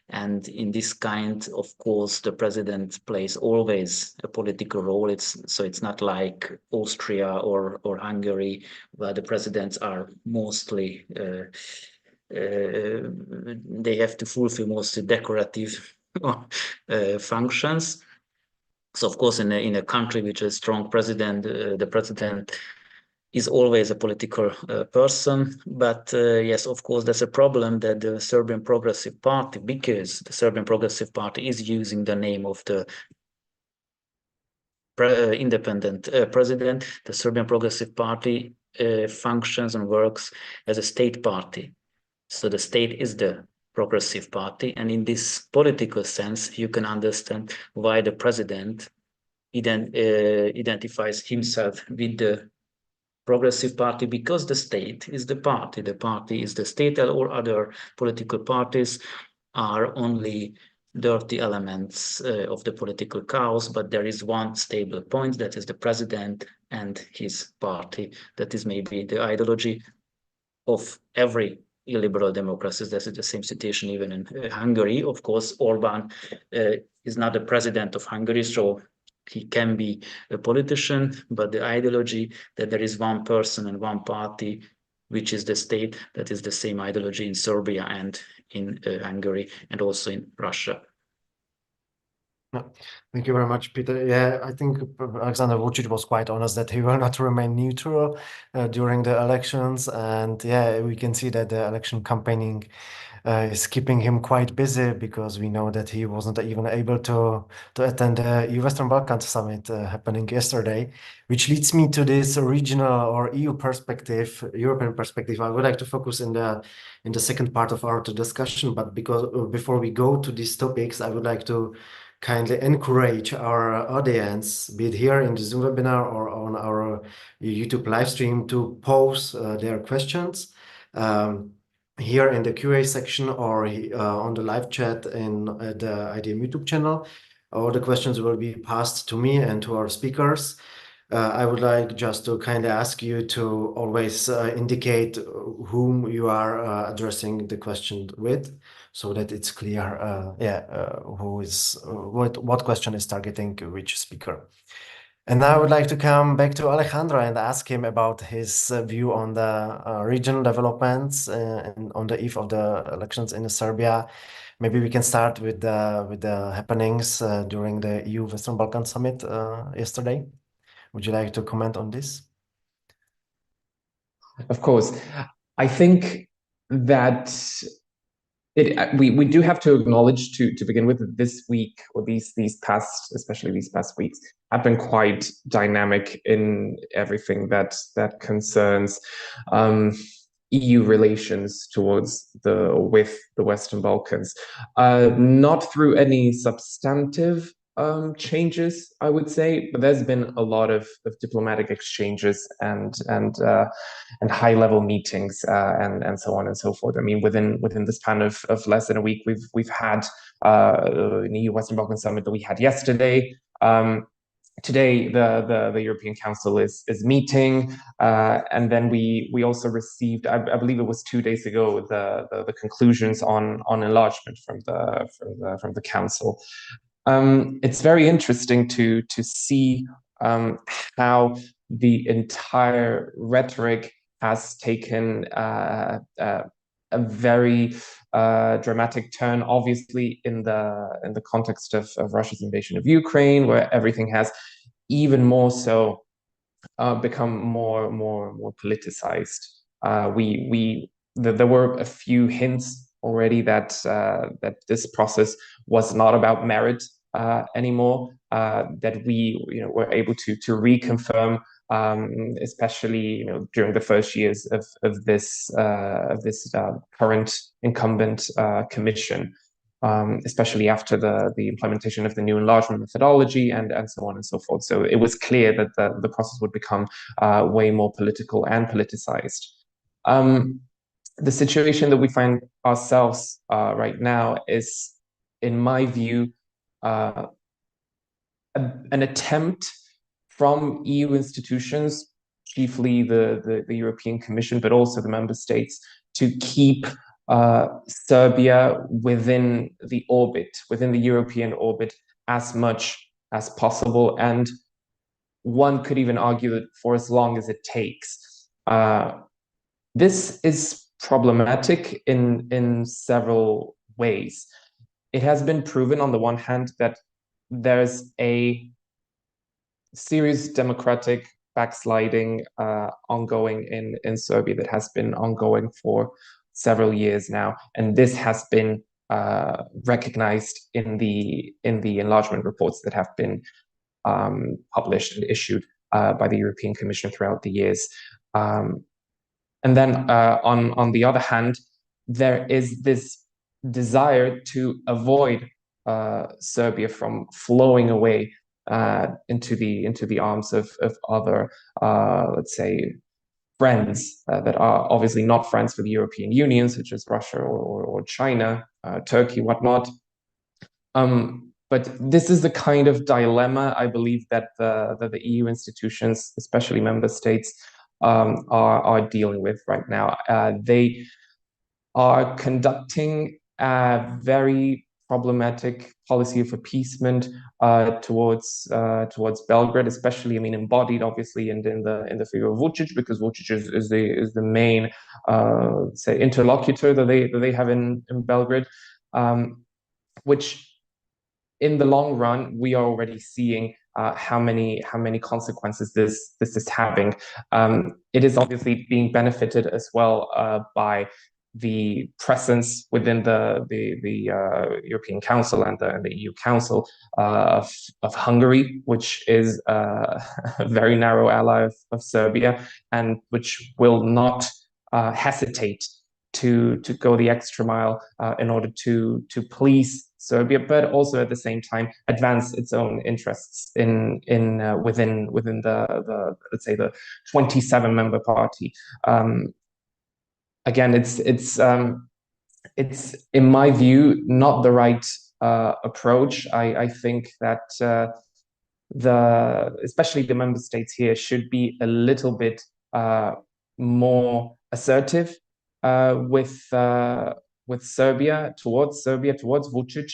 and in this kind, of course, the president plays always a political role. It's not like Austria or Hungary, where the presidents are mostly they have to fulfill mostly decorative functions. So of course, in a country which has a strong president, the president is always a political person. But yes, of course, there's a problem that the Serbian Progressive Party, because the Serbian Progressive Party is using the name of the independent president, the Serbian Progressive Party functions and works as a state party. So the state is the Progressive Party, and in this political sense, you can understand why the president identifies himself with the Progressive Party, because the state is the party is the state, and all other political parties are only dirty elements of the political chaos. But there is one stable point, that is the president and his party. That is maybe the ideology of every illiberal democracies. That is the same situation even in Hungary. Of course, Orban is not the president of Hungary, so he can be a politician, but the ideology that there is one person and one party, which is the state, that is the same ideology in Serbia and in Hungary and also in Russia. Thank you very much, Peter. Yeah, I think Alexander Vučić was quite honest that he will not remain neutral during the elections. And yeah, we can see that the election campaigning is keeping him quite busy, because we know that he wasn't even able to attend the Western Balkans summit happening yesterday, which leads me to this regional or EU perspective, European perspective. I would like to focus in the second part of our discussion, but because before we go to these topics, I would like to kindly encourage our audience, be it here in the Zoom webinar or on our YouTube live stream, to pose their questions here in the QA section or on the live chat in the IDM YouTube channel. All the questions will be passed to me and to our speakers. I would like just to kindly ask you to always indicate whom you are addressing the question with, so that it's clear, who is what question is targeting which speaker. And now I would like to come back to Alejandro and ask him about his view on the regional developments and on the eve of the elections in Serbia. Maybe we can start with the happenings during the EU Western Balkan Summit yesterday. Would you like to comment on this? Of course. I think that we do have to acknowledge to begin with that this week, or especially these past weeks, have been quite dynamic in everything that concerns EU relations with the Western Balkans. Not through any substantive changes, I would say, but there's been a lot of diplomatic exchanges and high-level meetings and so on and so forth. I mean, within the span of less than a week, we've had an EU Western Balkan Summit that we had yesterday. Today, the European Council is meeting, and then we also received, I believe it was 2 days ago, the conclusions on enlargement from the Council. It's very interesting to see how the entire rhetoric has taken a very dramatic turn, obviously in the context of Russia's invasion of Ukraine, where everything has even more so become more politicized. There were a few hints already that this process was not about merit anymore, that we were able to reconfirm, especially during the first years of this current incumbent commission, especially after the implementation of the new enlargement methodology and so on and so forth. So it was clear that the process would become way more political and politicized. The situation that we find ourselves right now is, in my view, an attempt from EU institutions, chiefly the European Commission, but also the member states, to keep Serbia within the European orbit as much as possible, and one could even argue that for as long as it takes. This is problematic in several ways. It has been proven, on the one hand, that there's a serious democratic backsliding ongoing in Serbia that has been ongoing for several years now, and this has been recognized in the enlargement reports that have been published and issued by the European Commission throughout the years. And then on the other hand, there is this desire to avoid Serbia from flowing away into the arms of other, let's say, friends that are obviously not friends for the European Union, such as Russia or China, Turkey, whatnot. But this is the kind of dilemma, I believe, that the EU institutions, especially member states, are dealing with right now. They are conducting a very problematic policy of appeasement towards Belgrade, especially, I mean, embodied obviously in the figure of Vučić, because Vučić is the main say interlocutor that they have in Belgrade, which in the long run, we are already seeing how many consequences this is having. It is obviously being benefited as well by the presence within the European Council and the EU Council of Hungary, which is a very narrow ally of Serbia, and which will not hesitate to go the extra mile in order to please Serbia, but also at the same time advance its own interests within the let's say the 27-member party. Again, it's in my view not the right approach. I think that especially the member states here should be a little bit more assertive with Serbia, towards Vučić.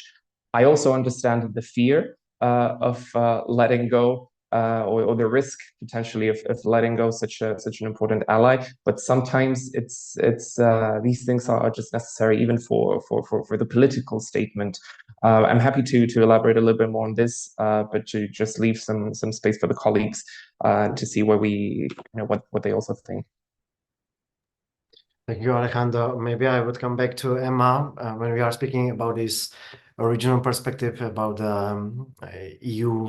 I also understand the fear of letting go or the risk potentially of letting go such an important ally. But sometimes it's these things are just necessary even for the political statement. I'm happy to elaborate a little bit more on this, but to just leave some space for the colleagues to see where what they also think. Thank you, Alejandro. Maybe I would come back to Ema when we are speaking about this original perspective about the EU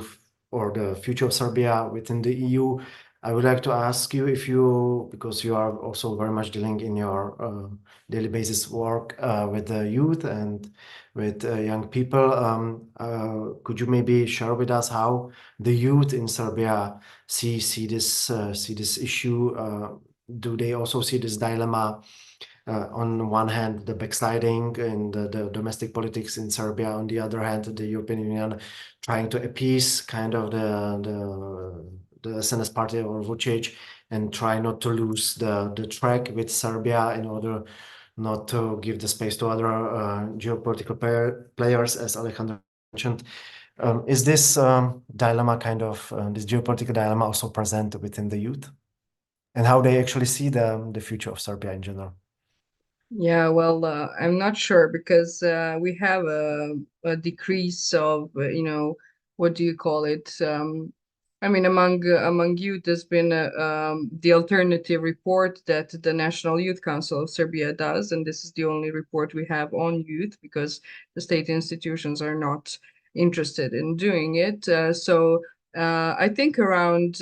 or the future of Serbia within the EU. I would like to ask you if you, because you are also very much dealing in your daily basis work with the youth and with young people, could you maybe share with us how the youth in Serbia see this issue? Do they also see this dilemma? On one hand, the backsliding in the domestic politics in Serbia. On the other hand, the European Union trying to appease kind of the SNS party or Vučić and try not to lose the track with Serbia in order not to give the space to other geopolitical players, as Alejandro mentioned. Is this dilemma this geopolitical dilemma also present within the youth? And how they actually see the future of Serbia in general? Yeah, well, I'm not sure because we have a decrease of, what do you call it? I mean, among youth, there's been the alternative report that the National Youth Council of Serbia does, and this is the only report we have on youth because the state institutions are not interested in doing it. So I think around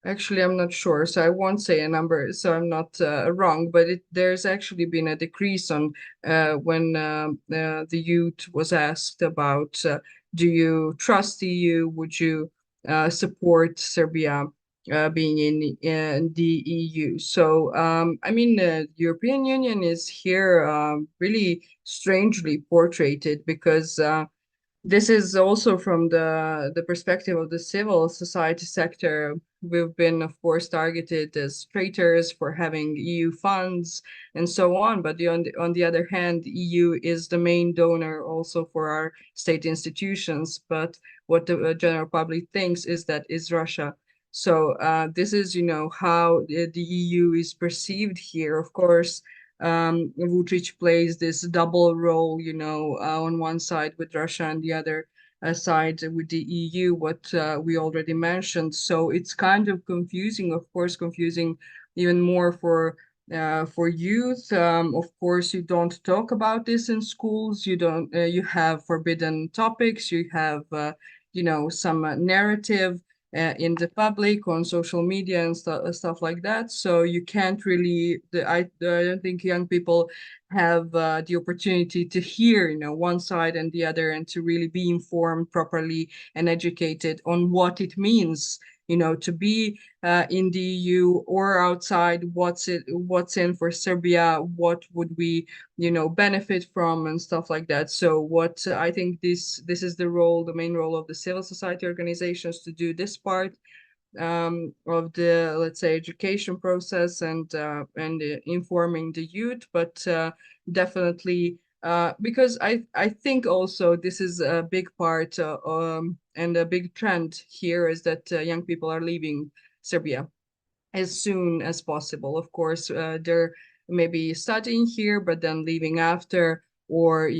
actually, I'm not sure, so I won't say a number, so I'm not wrong, but there's actually been a decrease on when the youth was asked about, do you trust the EU? Would you support Serbia being in the EU? So, I mean, the European Union is here really strangely portrayed because this is also from the perspective of the civil society sector. We've been, of course, targeted as traitors for having EU funds and so on. But on the other hand, the EU is the main donor also for our state institutions. But what the general public thinks is that is Russia. So this is, how the EU is perceived here. Of course, Vučić plays this double role, on one side with Russia and the other side with the EU, what we already mentioned. So it's kind of confusing, of course, confusing even more for youth. Of course, you don't talk about this in schools. You don't. You have forbidden topics. You have, some narrative in the public on social media and stuff like that. So you can't really. I don't think young people have the opportunity to hear, one side and the other, and to really be informed properly and educated on what it means, to be in the EU or outside. What's in for Serbia? What would we, benefit from and stuff like that. So what I think this is the main role of the civil society organizations to do this part of the, let's say, education process and informing the youth, but definitely because I think also this is a big part and a big trend here is that young people are leaving Serbia as soon as possible. Of course, they're maybe studying here, but then leaving after. or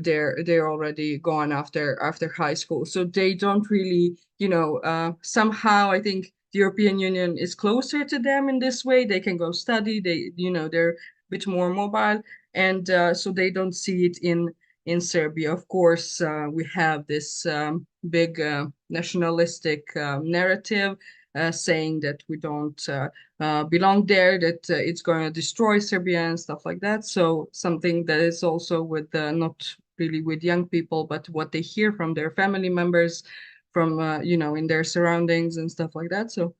they're already gone after high school, so they don't really somehow I think the European Union is closer to them in this way. They can go study, they're a bit more mobile, and so they don't see it in Serbia. Of course, we have this big nationalistic narrative saying that we don't belong there, that it's going to destroy Serbia and stuff like that. So something that is also with not really with young people, but what they hear from their family members, from in their surroundings and stuff like that. So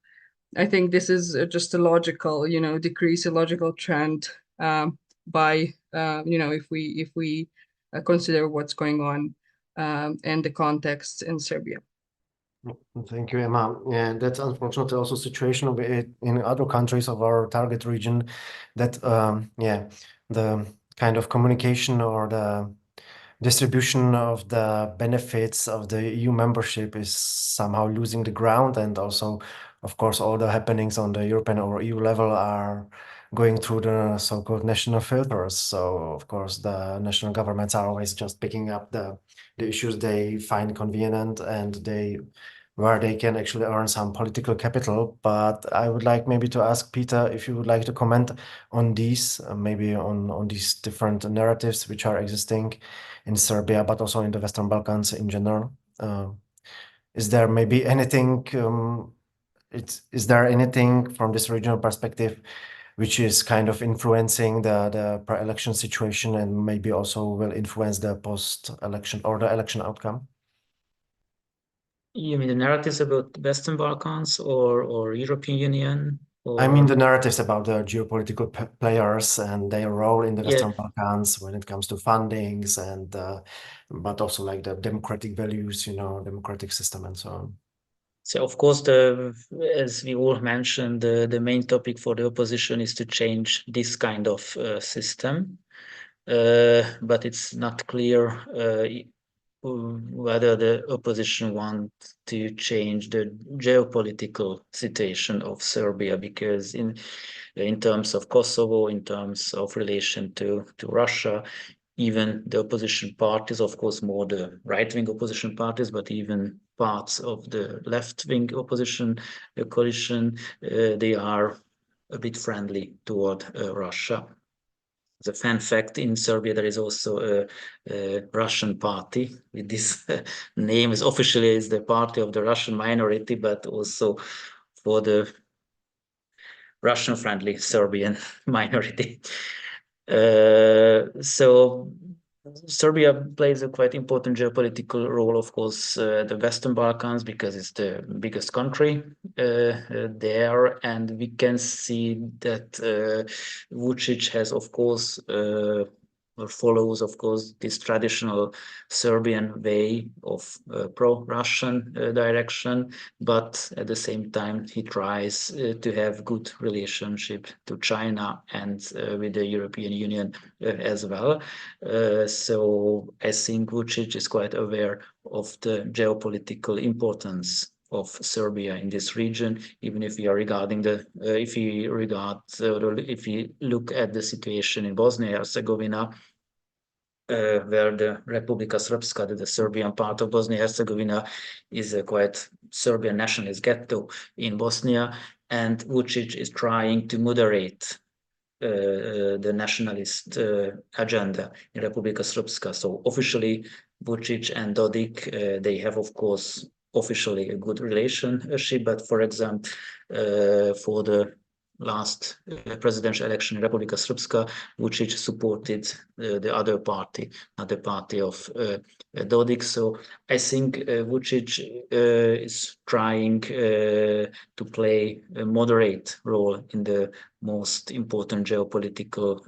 I think this is just a logical decrease, a logical trend by if we consider what's going on and the context in Serbia. Thank you, Ema. Yeah, that's unfortunately also situation in other countries of our target region, that the kind of communication or the distribution of the benefits of the EU membership is somehow losing the ground, and also, of course, all the happenings on the European or EU level are going through the so-called national filters. So, of course, the national governments are always just picking up the issues they find convenient and where they can actually earn some political capital. But I would like maybe to ask Péter if you would like to comment on these, maybe on these different narratives which are existing in Serbia, but also in the Western Balkans in general. Is there maybe anything? Is there anything from this regional perspective which is kind of influencing the pre-election situation and maybe also will influence the post-election or the election outcome? You mean the narratives about Western Balkans or European Union? I mean the narratives about the geopolitical players and their role in the Western Balkans when it comes to fundings and but also like the democratic values, democratic system and so on. So of course, as we all mentioned, the main topic for the opposition is to change this kind of system, but it's not clear whether the opposition want to change the geopolitical situation of Serbia, because in terms of Kosovo, in terms of relation to Russia, even the opposition parties, of course, more the right-wing opposition parties, but even parts of the left-wing opposition coalition, they are a bit friendly toward Russia. The fun fact, in Serbia, there is also a Russian party with this name. Is officially is the party of the Russian minority, but also for the Russian-friendly Serbian minority. So Serbia plays a quite important geopolitical role, of course, the Western Balkans, because it's the biggest country there, and we can see that Vučić has, of course, or follows, of course, this traditional Serbian way of pro-Russian direction, but at the same time, he tries to have good relationship to China and with the European Union as well. So I think Vučić is quite aware of the geopolitical importance of Serbia in this region, even if we are regarding if we look at the situation in Bosnia and Herzegovina, where the Republika Srpska, the Serbian part of Bosnia and Herzegovina, is a quite Serbian nationalist ghetto in Bosnia, and Vučić is trying to moderate the nationalist agenda in Republika Srpska. So officially, Vučić and Dodik, they have, of course, officially a good relationship, but for example, for the last presidential election in Republika Srpska, Vučić supported the other party, not the party of Dodik. So I think Vučić is trying to play a moderate role in the most important geopolitical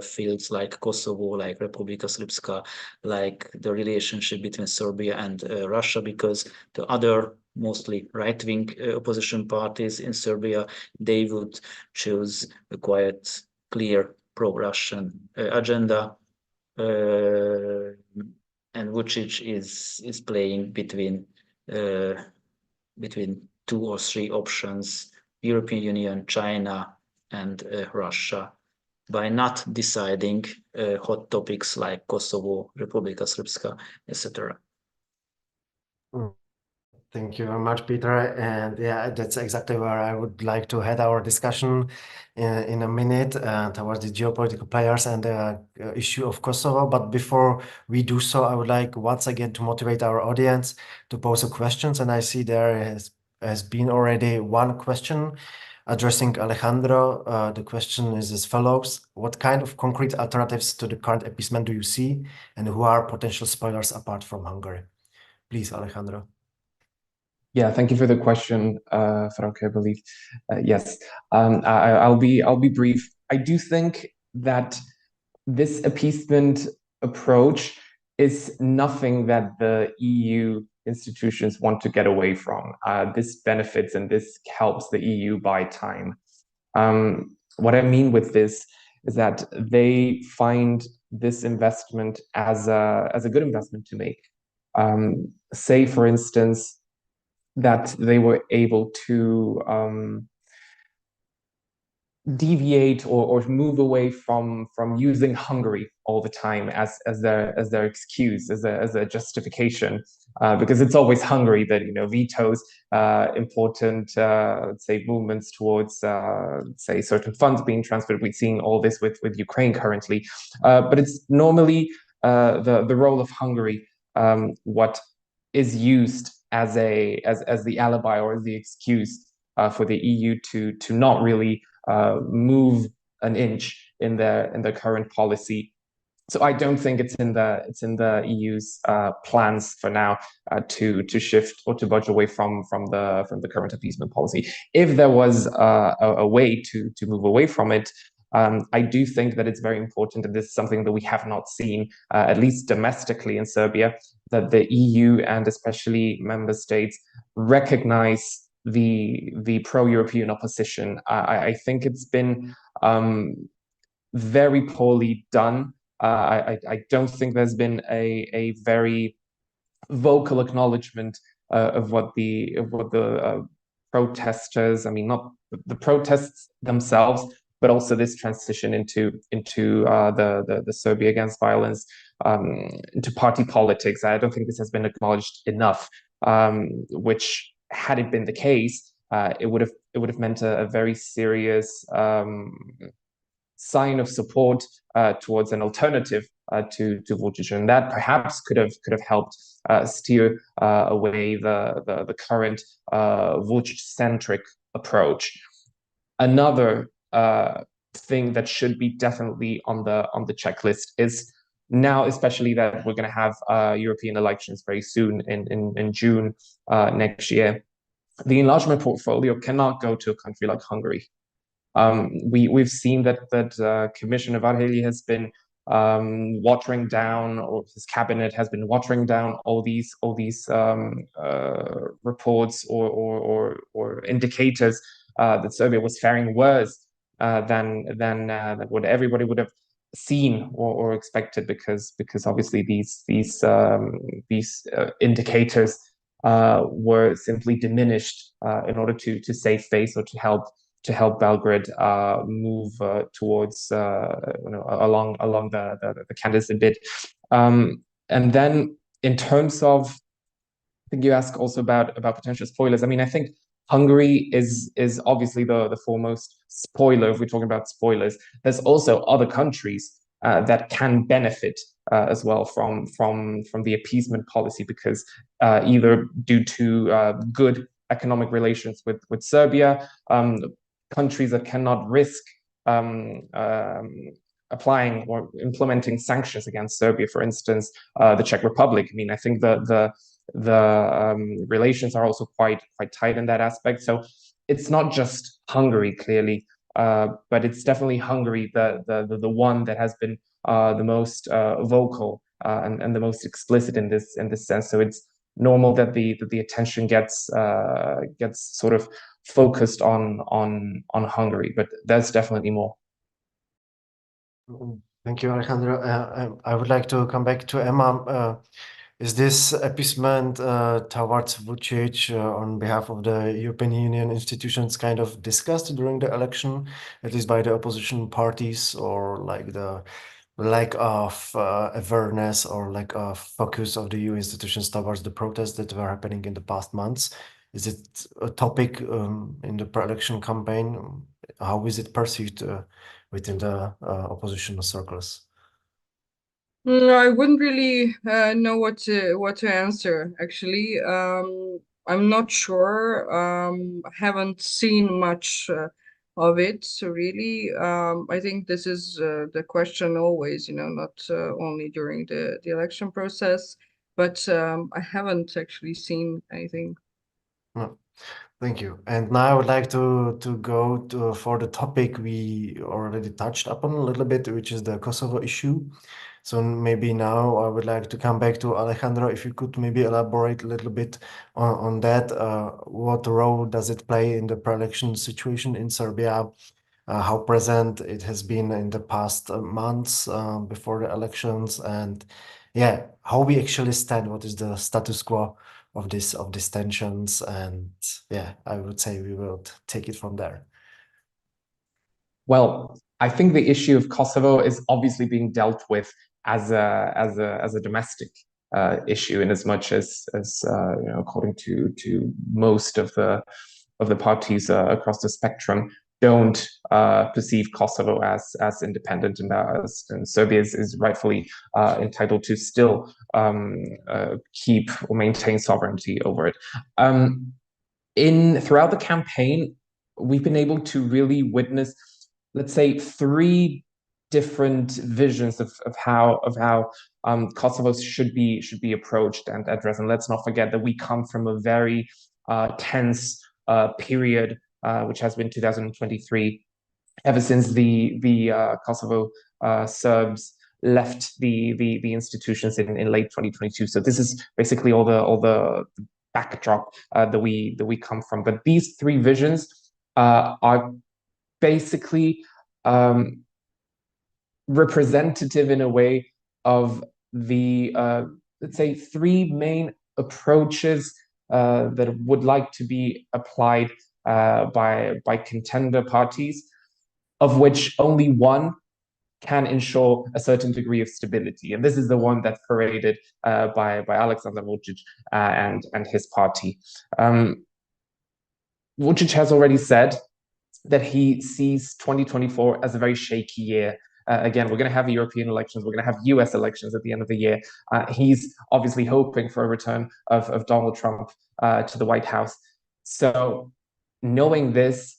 fields like Kosovo, like Republika Srpska, like the relationship between Serbia and Russia, because the other mostly right-wing opposition parties in Serbia, they would choose a quite clear pro-Russian agenda, and Vučić is playing between two or three options: European Union, China, and Russia. by not deciding hot topics like Kosovo, Republika Srpska, etc. Thank you very much, Peter. And yeah, that's exactly where I would like to head our discussion in a minute towards the geopolitical players and the issue of Kosovo. But before we do so, I would like once again to motivate our audience to pose questions. And I see there has been already one question addressing Alejandro. The question is as follows: what kind of concrete alternatives to the current appeasement do you see, and who are potential spoilers apart from Hungary? Please, Alejandro. Yeah, thank you for the question, Franco, I believe. Yes, I'll be brief. I do think that this appeasement approach is nothing that the EU institutions want to get away from. This benefits and this helps the EU buy time. What I mean with this is that they find this investment as a good investment to make. Say, for instance, that they were able to deviate or move away from using Hungary all the time as their excuse, as a justification, because it's always Hungary that vetoes important let's say movements towards say certain funds being transferred. We've seen all this with Ukraine currently, but it's normally the role of Hungary what is used as the alibi or as the excuse for the EU to not really move an inch in their current policy. So I don't think it's in the EU's plans for now to shift or to budge away from the current appeasement policy. If there was a way to move away from it, I do think that it's very important, and this is something that we have not seen, at least domestically in Serbia, that the EU and especially member states recognize the pro-European opposition. I think it's been very poorly done. I don't think there's been a very vocal acknowledgement of what the protesters, I mean, not the protests themselves, but also this transition into the Serbia Against Violence, into party politics. I don't think this has been acknowledged enough, which, had it been the case, it would have meant a very serious sign of support towards an alternative to Vučić, and that perhaps could have helped steer away the current Vučić-centric approach. Another thing that should be definitely on the checklist is, now especially that we're going to have European elections very soon in June next year, the enlargement portfolio cannot go to a country like Hungary. We've seen that Commissioner Varhelyi has been watering down, or his cabinet has been watering down all these reports or indicators that Serbia was faring worse than what everybody would have seen or expected, because obviously these indicators were simply diminished in order to save face or to help Belgrade move towards along the candidate bid. And then in terms of, I think you asked also about potential spoilers. I mean, I think Hungary is obviously the foremost spoiler if we're talking about spoilers. There's also other countries that can benefit as well from the appeasement policy, because either due to good economic relations with Serbia, countries that cannot risk applying or implementing sanctions against Serbia, for instance, the Czech Republic. I mean, I think the relations are also quite tight in that aspect. So it's not just Hungary, clearly, but it's definitely Hungary, the one that has been the most vocal and the most explicit in this sense. So it's normal that the attention gets sort of focused on Hungary, but there's definitely more. Thank you, Alejandro. I would like to come back to Ema. Is this appeasement towards Vučić on behalf of the European Union institutions kind of discussed during the election, at least by the opposition parties, or like the lack of awareness or lack of focus of the EU institutions towards the protests that were happening in the past months? Is it a topic in the pre-election campaign? How is it perceived within the opposition circles? No, I wouldn't really know what to answer, actually. I'm not sure. I haven't seen much of it, so really. I think this is the question always, not only during the election process, but I haven't actually seen anything. No. Thank you. And now I would like to go for the topic we already touched upon a little bit, which is the Kosovo issue. So maybe now I would like to come back to Alejandro, if you could maybe elaborate a little bit on that. What role does it play in the pre-election situation in Serbia? How present it has been in the past months before the elections, and yeah, how we actually stand, what is the status quo of these tensions, and yeah, I would say we will take it from there. Well, I think the issue of Kosovo is obviously being dealt with as a domestic issue, in as much as according to most of the parties across the spectrum, don't perceive Kosovo as independent, and Serbia is rightfully entitled to still keep or maintain sovereignty over it. Throughout the campaign, we've been able to really witness, let's say, three different visions of how Kosovo should be approached and addressed. And let's not forget that we come from a very tense period, which has been 2023, ever since the Kosovo Serbs left the institutions in late 2022. So this is basically all the backdrop that we come from. But these three visions are basically representative in a way of the let's say three main approaches that would like to be applied by contender parties, of which only one can ensure a certain degree of stability, and this is the one that's paraded by Alexander Vučić and his party. Vučić has already said that he sees 2024 as a very shaky year. Again, we're going to have European elections, we're going to have US elections at the end of the year. He's obviously hoping for a return of Donald Trump to the White House. So knowing this,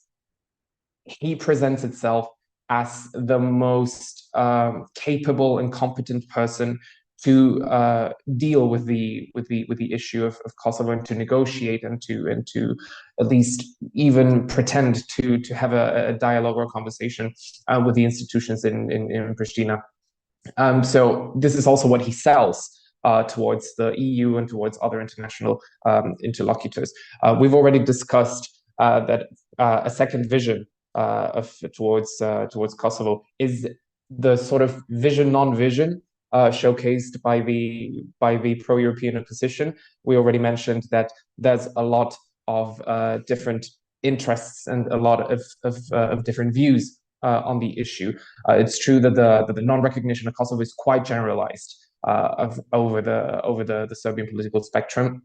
he presents itself as the most capable and competent person to deal with the issue of Kosovo, and to negotiate and to at least even pretend to have a dialogue or a conversation with the institutions in Pristina. So this is also what he sells towards the EU and towards other international interlocutors. We've already discussed that a second vision towards Kosovo is the sort of vision non-vision showcased by the pro-European opposition. We already mentioned that there's a lot of different interests and a lot of different views on the issue. It's true that the non-recognition of Kosovo is quite generalized over the Serbian political spectrum.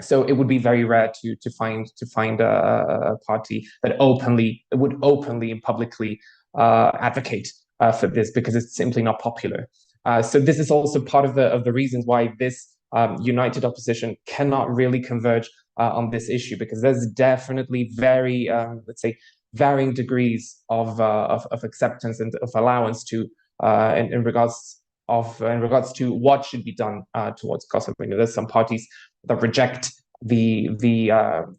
So it would be very rare to find a party that would openly and publicly advocate for this, because it's simply not popular. So this is also part of the reasons why this united opposition cannot really converge on this issue, because there's definitely very let's say varying degrees of acceptance and of allowance to in regards to what should be done towards Kosovo. There's some parties that reject the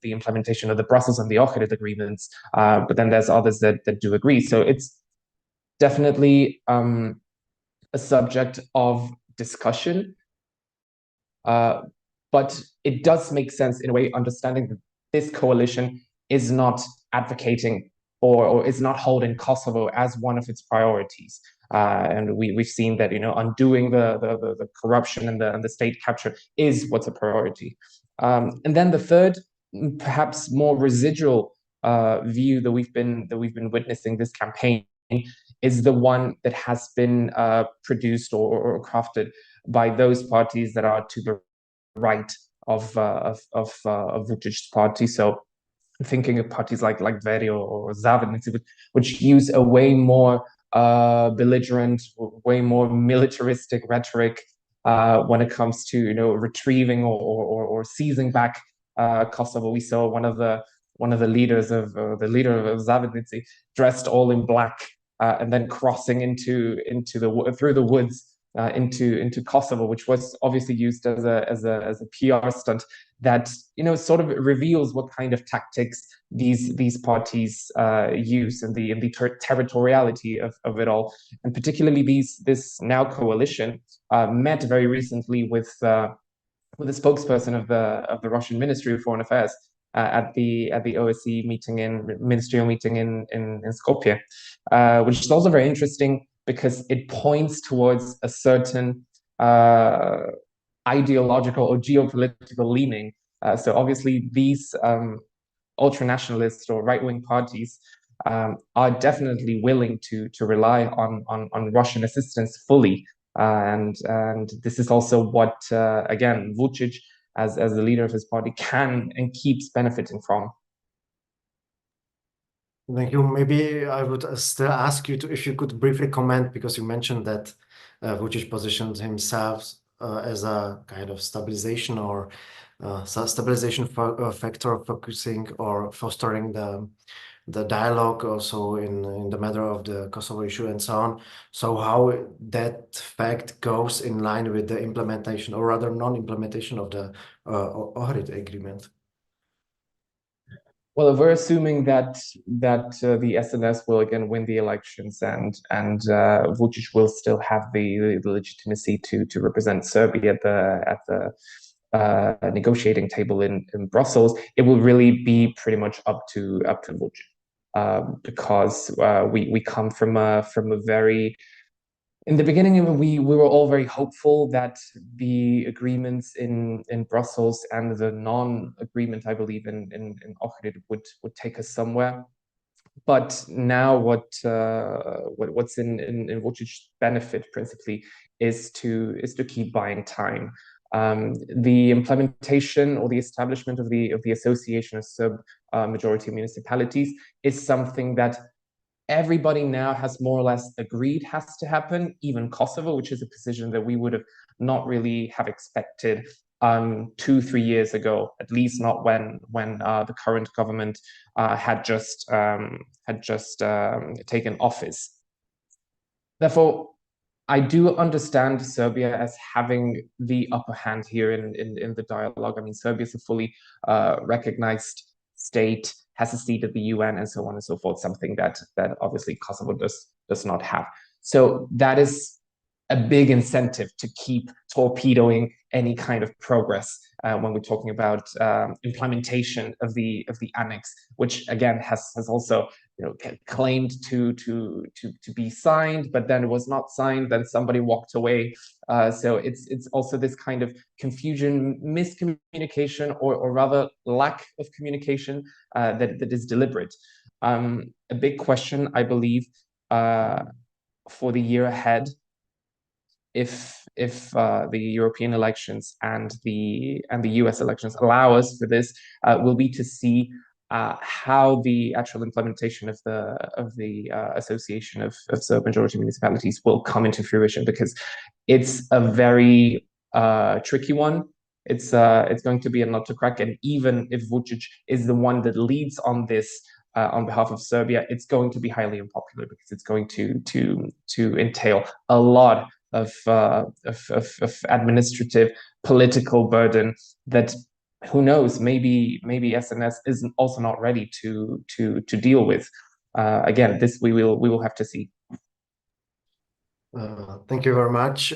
implementation of the Brussels and the Ohrid agreements, but then there's others that do agree. So it's definitely a subject of discussion, but it does make sense in a way, understanding that this coalition is not advocating or is not holding Kosovo as one of its priorities. And we've seen that, you know, undoing the corruption and the state capture is what's a priority. And then the third, perhaps more residual view that we've been witnessing this campaign is the one that has been produced or crafted by those parties that are to the right of Vučić's party. So thinking of parties like Veri or Zavednici, which use a way more belligerent, way more militaristic rhetoric when it comes to, you know, retrieving or seizing back Kosovo. We saw one of the leaders of the leader of Zavednici dressed all in black and then crossing through the woods into Kosovo, which was obviously used as a PR stunt that, you know, sort of reveals what kind of tactics these parties use and the territoriality of it all. And particularly this now coalition met very recently with the spokesperson of the Russian Ministry of Foreign Affairs at the OSCE ministerial meeting in Skopje, which is also very interesting because it points towards a certain ideological or geopolitical leaning. So obviously these ultranationalist or right-wing parties are definitely willing to rely on Russian assistance fully. And this is also what, again, Vučić, as the leader of his party, can and keeps benefiting from. Thank you. Maybe I would still ask you if you could briefly comment, because you mentioned that Vučić positioned himself as a kind of stabilization or stabilization factor, focusing or fostering the dialogue also in the matter of the Kosovo issue and so on. So how that fact goes in line with the implementation, or rather non-implementation, of the Ohrid agreement? Well, if we're assuming that the SNS will again win the elections and Vučić will still have the legitimacy to represent Serbia at the negotiating table in Brussels, it will really be pretty much up to Vučić, because we come from a very, in the beginning, we were all very hopeful that the agreements in Brussels and the non-agreement, I believe, in Ohrid would take us somewhere. But now what's in Vučić's benefit principally is to keep buying time. The implementation or the establishment of the Association of Serb Majority Municipalities is something that everybody now has more or less agreed has to happen, even Kosovo, which is a position that we would have not really have expected 2-3 years ago, at least not when the current government had just taken office. Therefore, I do understand Serbia as having the upper hand here in the dialogue. I mean, Serbia is a fully recognized state, has a seat at the UN, and so on and so forth, something that obviously Kosovo does not have. So that is a big incentive to keep torpedoing any kind of progress when we're talking about implementation of the annex, which again has also, you know, claimed to be signed, but then it was not signed. Then somebody walked away. So it's also this kind of confusion, miscommunication, or rather lack of communication that is deliberate. A big question, I believe, for the year ahead, if the European elections and the US elections allow us for this, will be to see how the actual implementation of the Association of Serb Majority Municipalities will come into fruition, because it's a very tricky one. It's going to be a nut to crack, and even if Vučić is the one that leads on this on behalf of Serbia, it's going to be highly unpopular, because it's going to entail a lot of administrative, political burden that, who knows, maybe SNS isn't also not ready to deal with. Again, this we will have to see. Thank you very much.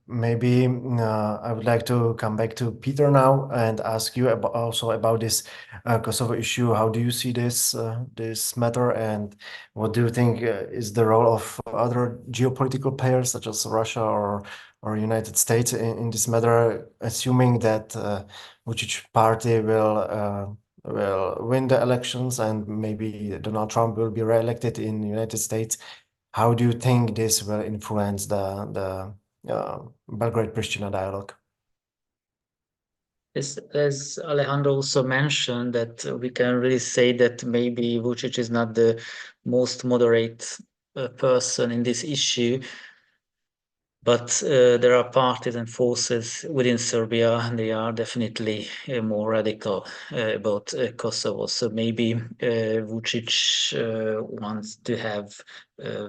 Maybe I would like to come back to Péter now and ask you also about this Kosovo issue. How do you see this matter, and what do you think is the role of other geopolitical players such as Russia or United States in this matter, assuming that Vučić party will win the elections and maybe Donald Trump will be re-elected in the United States? How do you think this will influence the Belgrade-Pristina dialogue? As Alejandro also mentioned, that we can really say that maybe Vučić is not the most moderate person in this issue, but there are parties and forces within Serbia, and they are definitely more radical about Kosovo. So maybe Vučić wants to have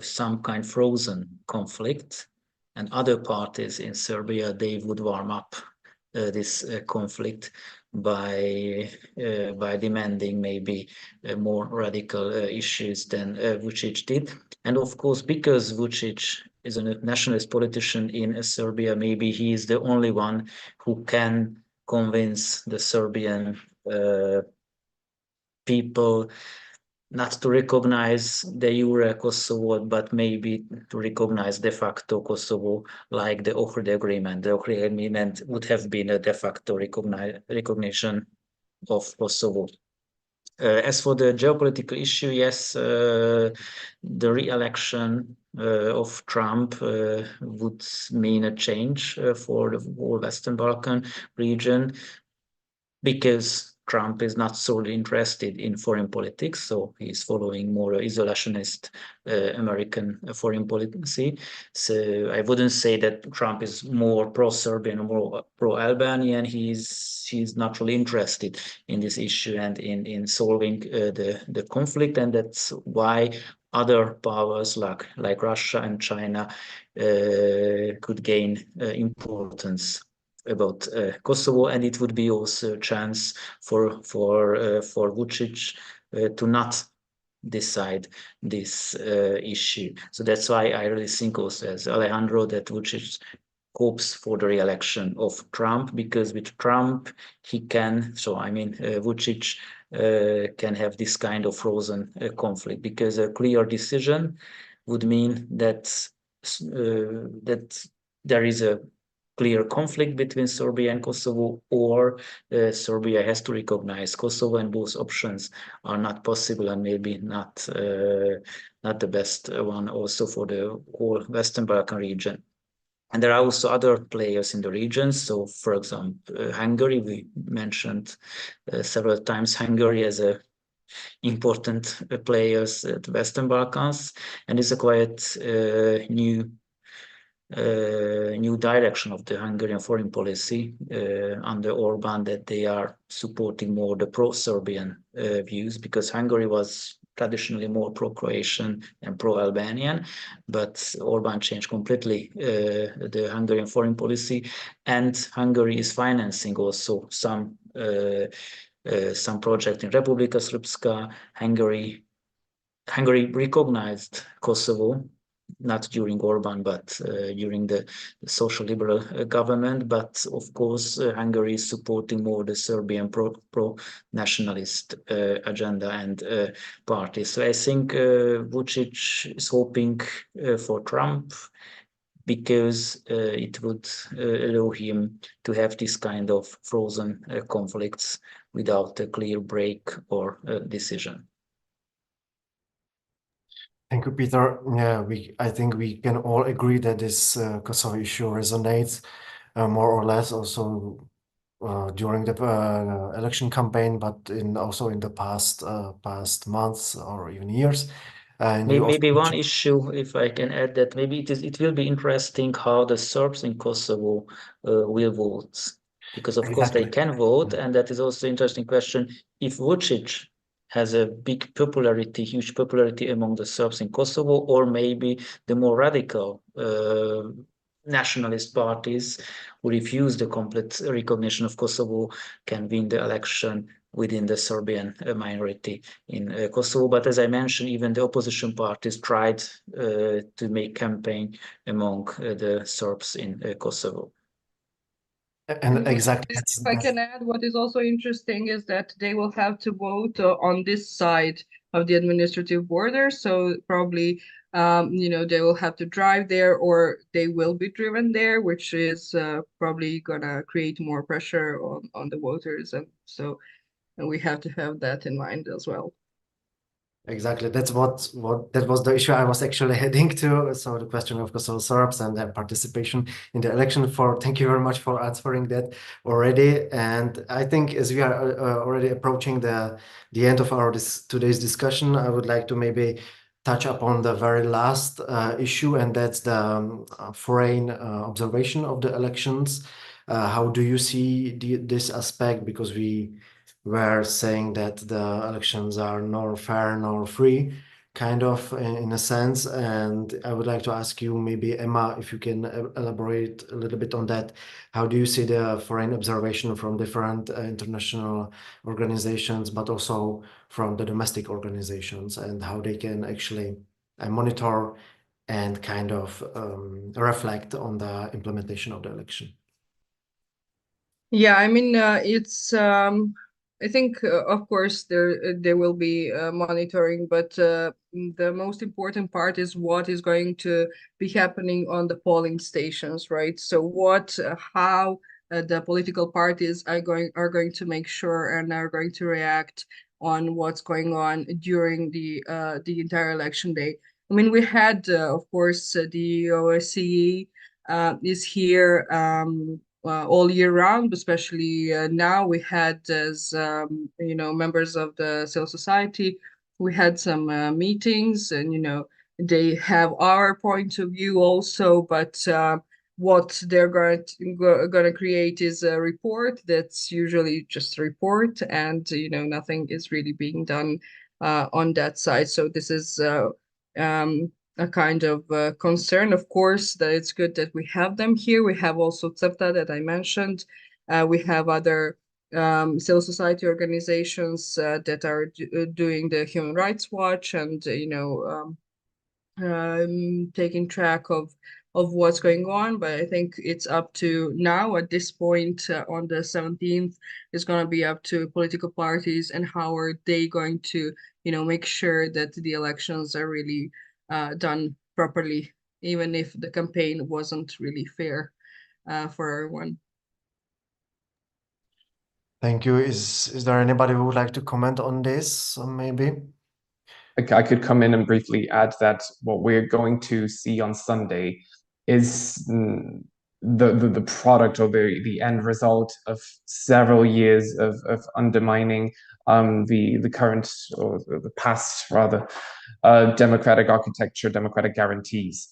some kind of frozen conflict, and other parties in Serbia, they would warm up this conflict by demanding maybe more radical issues than Vučić did. And of course, because Vučić is a nationalist politician in Serbia, maybe he is the only one who can convince the Serbian people not to recognize the jure Kosovo, but maybe to recognize de facto Kosovo, like the Ohrid Agreement. The Ohrid Agreement would have been a de facto recognition of Kosovo. As for the geopolitical issue, yes, the re-election of Trump would mean a change for the whole Western Balkan region, because Trump is not solely interested in foreign politics, so he's following more isolationist American foreign policy. So I wouldn't say that Trump is more pro-Serbian or more pro-Albanian. He's not really interested in this issue and in solving the conflict, and that's why other powers like Russia and China could gain importance about Kosovo, and it would be also a chance for Vučić to not decide this issue. So that's why I really think also, as Alejandro, that Vučić hopes for the re-election of Trump, because with Trump he can, so I mean Vučić can have this kind of frozen conflict, because a clear decision would mean that that there is a clear conflict between Serbia and Kosovo, or Serbia has to recognize Kosovo, and both options are not possible and maybe not the best one also for the whole Western Balkan region. And there are also other players in the region. So, for example, Hungary, we mentioned several times Hungary as a important players at Western Balkans, and it's a quite new direction of the Hungarian foreign policy under Orban, that they are supporting more the pro-Serbian views, because Hungary was traditionally more pro-Croatian and pro-Albanian, but Orban changed completely the Hungarian foreign policy, and Hungary is financing also some project in Republika Srpska. Hungary recognized Kosovo, not during Orban, but during the social liberal government. But of course, Hungary is supporting more the Serbian pro-nationalist agenda and party. So I think Vučić is hoping for Trump, because it would allow him to have this kind of frozen conflicts without a clear break or decision. Thank you, Péter. Yeah, I think we can all agree that this Kosovo issue resonates more or less also during the election campaign, but also in the past months or even years. And maybe one issue, if I can add, that maybe it will be interesting how the Serbs in Kosovo will vote, because of course they can vote, and that is also an interesting question. If Vučić has a big popularity, huge popularity among the Serbs in Kosovo, or maybe the more radical nationalist parties who refuse the complete recognition of Kosovo can win the election within the Serbian minority in Kosovo. But as I mentioned, even the opposition parties tried to make campaign among the Serbs in Kosovo. And exactly, if I can add, what is also interesting is that they will have to vote on this side of the administrative border. So probably, they will have to drive there, or they will be driven there, which is probably gonna create more pressure on the voters. And we have to have that in mind as well. Exactly. That's what that was the issue I was actually heading to. So the question of Kosovo Serbs and their participation in the election. Thank you very much for answering that already. And I think as we are already approaching the end of our today's discussion, I would like to maybe touch upon the very last issue, and that's the foreign observation of the elections. How do you see this aspect? Because we were saying that the elections are nor fair nor free, kind of in a sense. And I would like to ask you, maybe Ema, if you can elaborate a little bit on that. How do you see the foreign observation from different international organizations, but also from the domestic organizations, and how they can actually monitor and kind of reflect on the implementation of the election? Yeah, I mean, it's I think, of course, there will be monitoring, but the most important part is what is going to be happening on the polling stations, right? So how the political parties are going to make sure and are going to react on what's going on during the entire election day. I mean, we had, of course, the OSCE is here all year round, especially now. We had, as members of the civil society, we had some meetings, and they have our point of view also, but what they're going to create is a report that's usually just a report, and nothing is really being done on that side. So this is a kind of concern. Of course, that it's good that we have them here. We have also CEPTA that I mentioned. We have other civil society organizations that are doing the Human Rights Watch and taking track of what's going on. But I think it's up to now, at this point, on the 17th, it's going to be up to political parties and how are they going to make sure that the elections are really done properly, even if the campaign wasn't really fair for everyone. Thank you. Is there anybody who would like to comment on this, maybe? I could come in and briefly add that what we're going to see on Sunday is the product or the end result of several years of undermining the current, or the past rather, democratic architecture, democratic guarantees.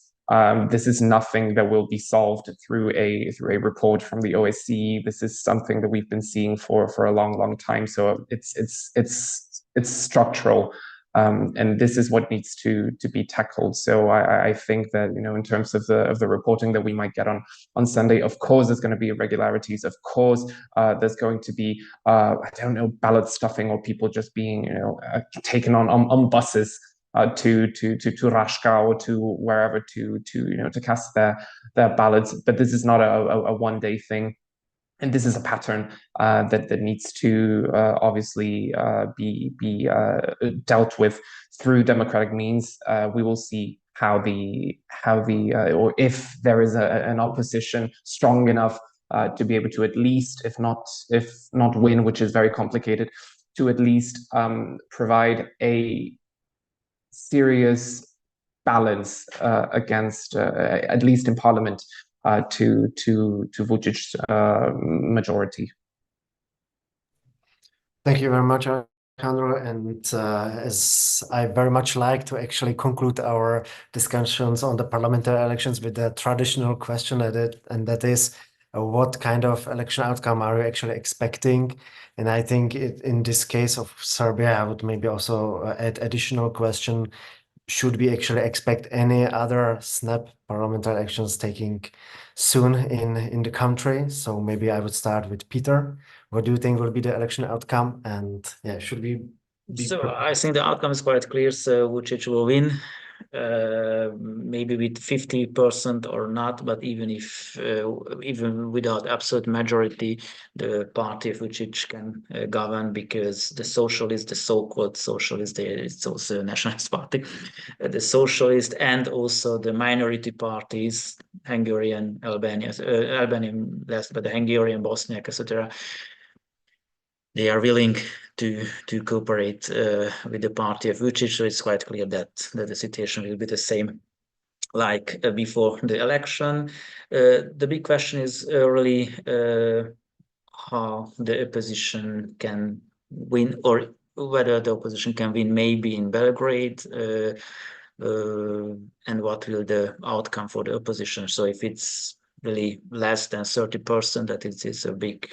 This is nothing that will be solved through a report from the OSCE. This is something that we've been seeing for a long time. So it's structural. And this is what needs to be tackled. So I think that in terms of the reporting that we might get on Sunday, of course there's going to be irregularities. Of course, there's going to be ballot stuffing, or people just being taken on buses to Rashka or to wherever to cast their ballots. But this is not a one-day thing. And this is a pattern that needs to obviously be dealt with through democratic means. We will see how or if there is an opposition strong enough to be able to at least, if not win, which is very complicated, to at least provide a serious balance against, at least in parliament, to Vucic's majority. Thank you very much, Alejandro. And as I very much like to actually conclude our discussions on the parliamentary elections with the traditional question, and that is, what kind of election outcome are you actually expecting? And I think in this case of Serbia, I would maybe also add additional question. should we actually expect any other snap parliamentary elections taking soon in the country? So maybe I would start with Péter. What do you think will be the election outcome? And yeah, should we be So I think the outcome is quite clear. So Vučić will win, maybe with 50% or not, but even without absolute majority, the party of Vučić can govern, because the socialist, the so-called socialist, it's also a nationalist party, the socialist, and also the minority parties, Hungarian, Albanian less, but the Hungarian, Bosniak, etc. They are willing to cooperate with the party of Vučić, so it's quite clear that the situation will be the same like before the election. The big question is really how the opposition can win, or whether the opposition can win maybe in Belgrade, and what will the outcome for the opposition. So if it's really less than 30%, that it is a big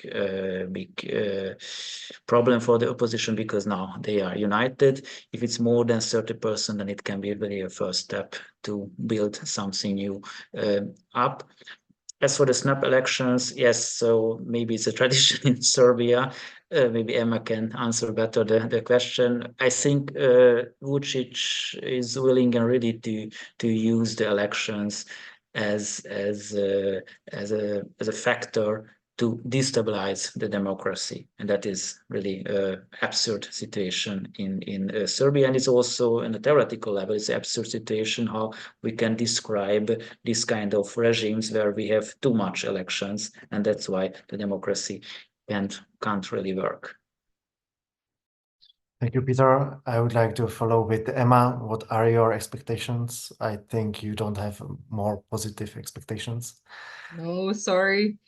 problem for the opposition, because now they are united. If it's more than 30%, then it can be really a first step to build something new up. As for the snap elections, yes, so maybe it's a tradition in Serbia. Maybe Ema can answer better the question. I think Vučić is willing and ready to use the elections as a factor to destabilize the democracy, and that is really an absurd situation in Serbia. And it's also, on a theoretical level, it's an absurd situation how we can describe this kind of regimes where we have too much elections, and that's why the democracy can't really work. Thank you, Péter. I would like to follow with Ema. What are your expectations? I think you don't have more positive expectations. No, sorry.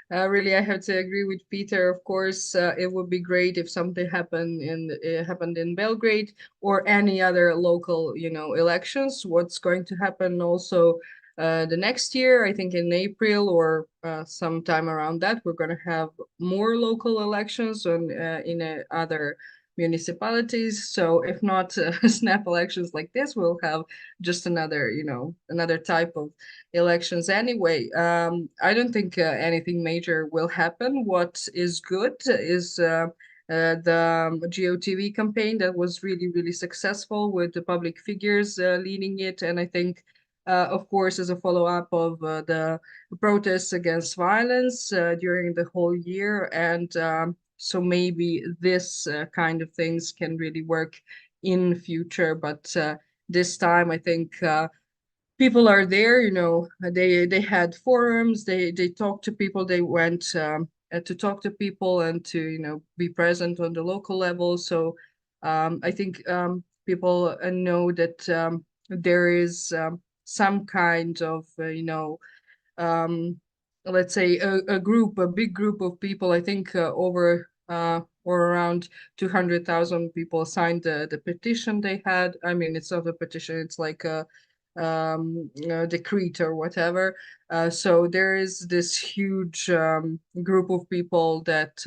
Really, I have to agree with Péter. Of course, it would be great if something happened in Belgrade or any other local, elections. What's going to happen also the next year, I think in April or sometime around that, we're going to have more local elections in other municipalities. So if not snap elections like this, we'll have just another type of elections anyway. I don't think anything major will happen. What is good is the GOTV campaign that was really, really successful, with the public figures leading it. And I think, of course, as a follow-up of the protests against violence during the whole year. And so maybe this kind of things can really work in future. But this time, I think people are there, they had forums, they talked to people, they went to talk to people and to, be present on the local level. So I think people know that there is some kind of, let's say a big group of people. I think over or around 200,000 people signed the petition they had. I mean, it's not a petition, it's like a decree or whatever. So there is this huge group of people that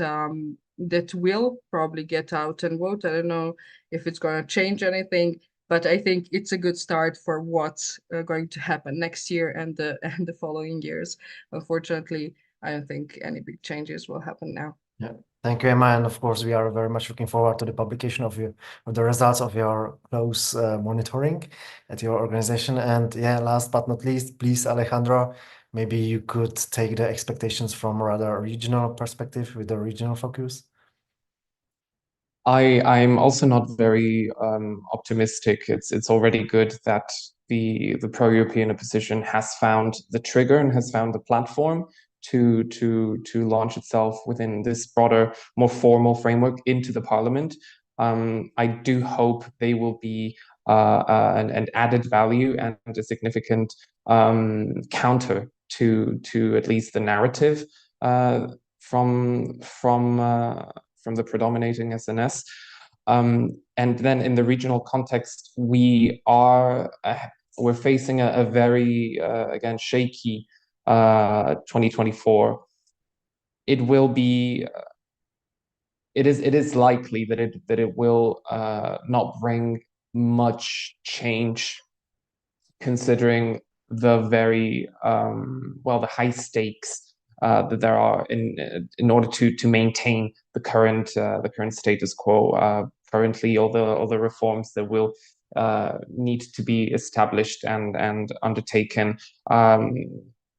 will probably get out and vote. I don't know if it's going to change anything, but I think it's a good start for what's going to happen next year and the following years. Unfortunately, I don't think any big changes will happen now. Yeah, thank you, Ema. And of course, we are very much looking forward to the publication of the results of your close monitoring at your organization. And yeah, last but not least, please, Alejandro, maybe you could take the expectations from a rather regional perspective with the regional focus. I'm also not very optimistic. It's already good that the pro-European opposition has found the trigger and has found the platform to launch itself within this broader, more formal framework into the parliament. I do hope they will be an added value and a significant counter to at least the narrative from the predominating SNS. And then in the regional context, we're facing a very again shaky 2024. It will be. It is likely that it will not bring much change, considering the very the high stakes that there are in order to maintain the current status quo. Currently, all the reforms that will need to be established and undertaken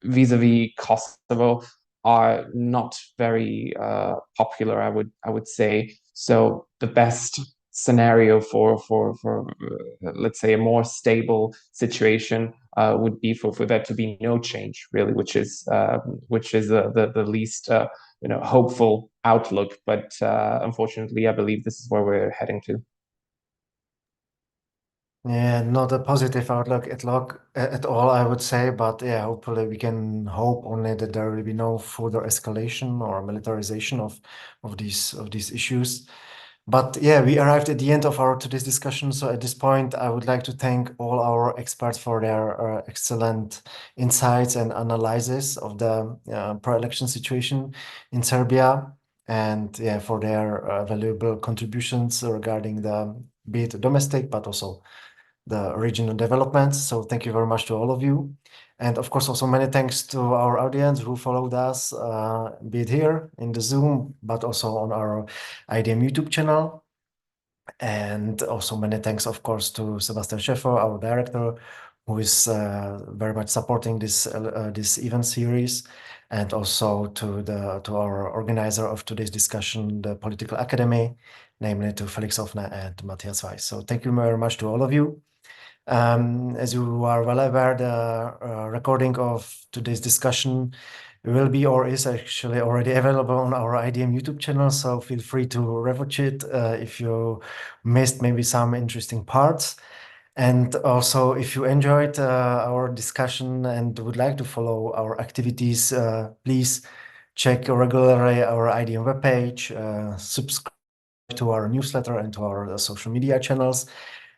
vis-a-vis Kosovo are not very popular, I would say. So the best scenario for let's say a more stable situation would be for there to be no change, really, which is the least hopeful outlook. But unfortunately, I believe this is where we're heading to. Yeah, not a positive outlook at all, I would say. But yeah, hopefully we can hope only that there will be no further escalation or militarization of these issues. But yeah, we arrived at the end of our today's discussion. So at this point, I would like to thank all our experts for their excellent insights and analysis of the pro-election situation in Serbia, and yeah, for their valuable contributions regarding be it domestic, but also the regional developments. So thank you very much to all of you. And of course, also many thanks to our audience who followed us, be it here in the Zoom, but also on our IDM YouTube channel. And also many thanks, of course, to Sebastian Schäffer, our director, who is very much supporting this event series, and also to our organizer of today's discussion, the Political Academy, namely to Felix Offner and Matthias Weiss. So thank you very much to all of you. As you are well aware, the recording of today's discussion will be or is actually already available on our IDM YouTube channel, so feel free to rewatch it if you missed maybe some interesting parts. And also, if you enjoyed our discussion and would like to follow our activities, please check regularly our IDM webpage, subscribe to our newsletter and to our social media channels,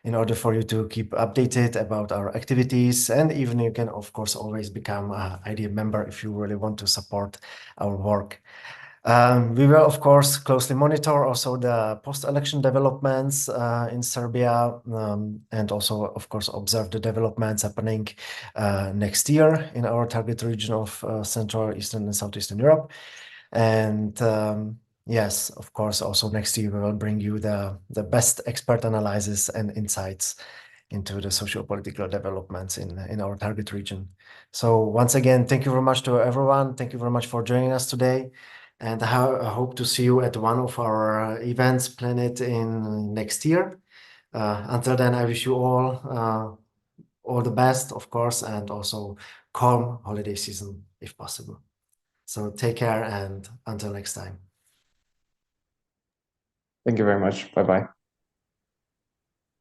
in order for you to keep updated about our activities. And even you can, of course, always become an IDM member if you really want to support our work. We will, of course, closely monitor also the post-election developments in Serbia, and also, of course, observe the developments happening next year in our target region of Central, Eastern, and Southeastern Europe. And yes, of course, also next year we will bring you the best expert analysis and insights into the socio-political developments in our target region. So once again, thank you very much to everyone. Thank you very much for joining us today. And I hope to see you at one of our events planned in next year. Until then, I wish you all the best, of course, and also calm holiday season if possible. So take care, and until next time. Thank you very much. Bye-bye.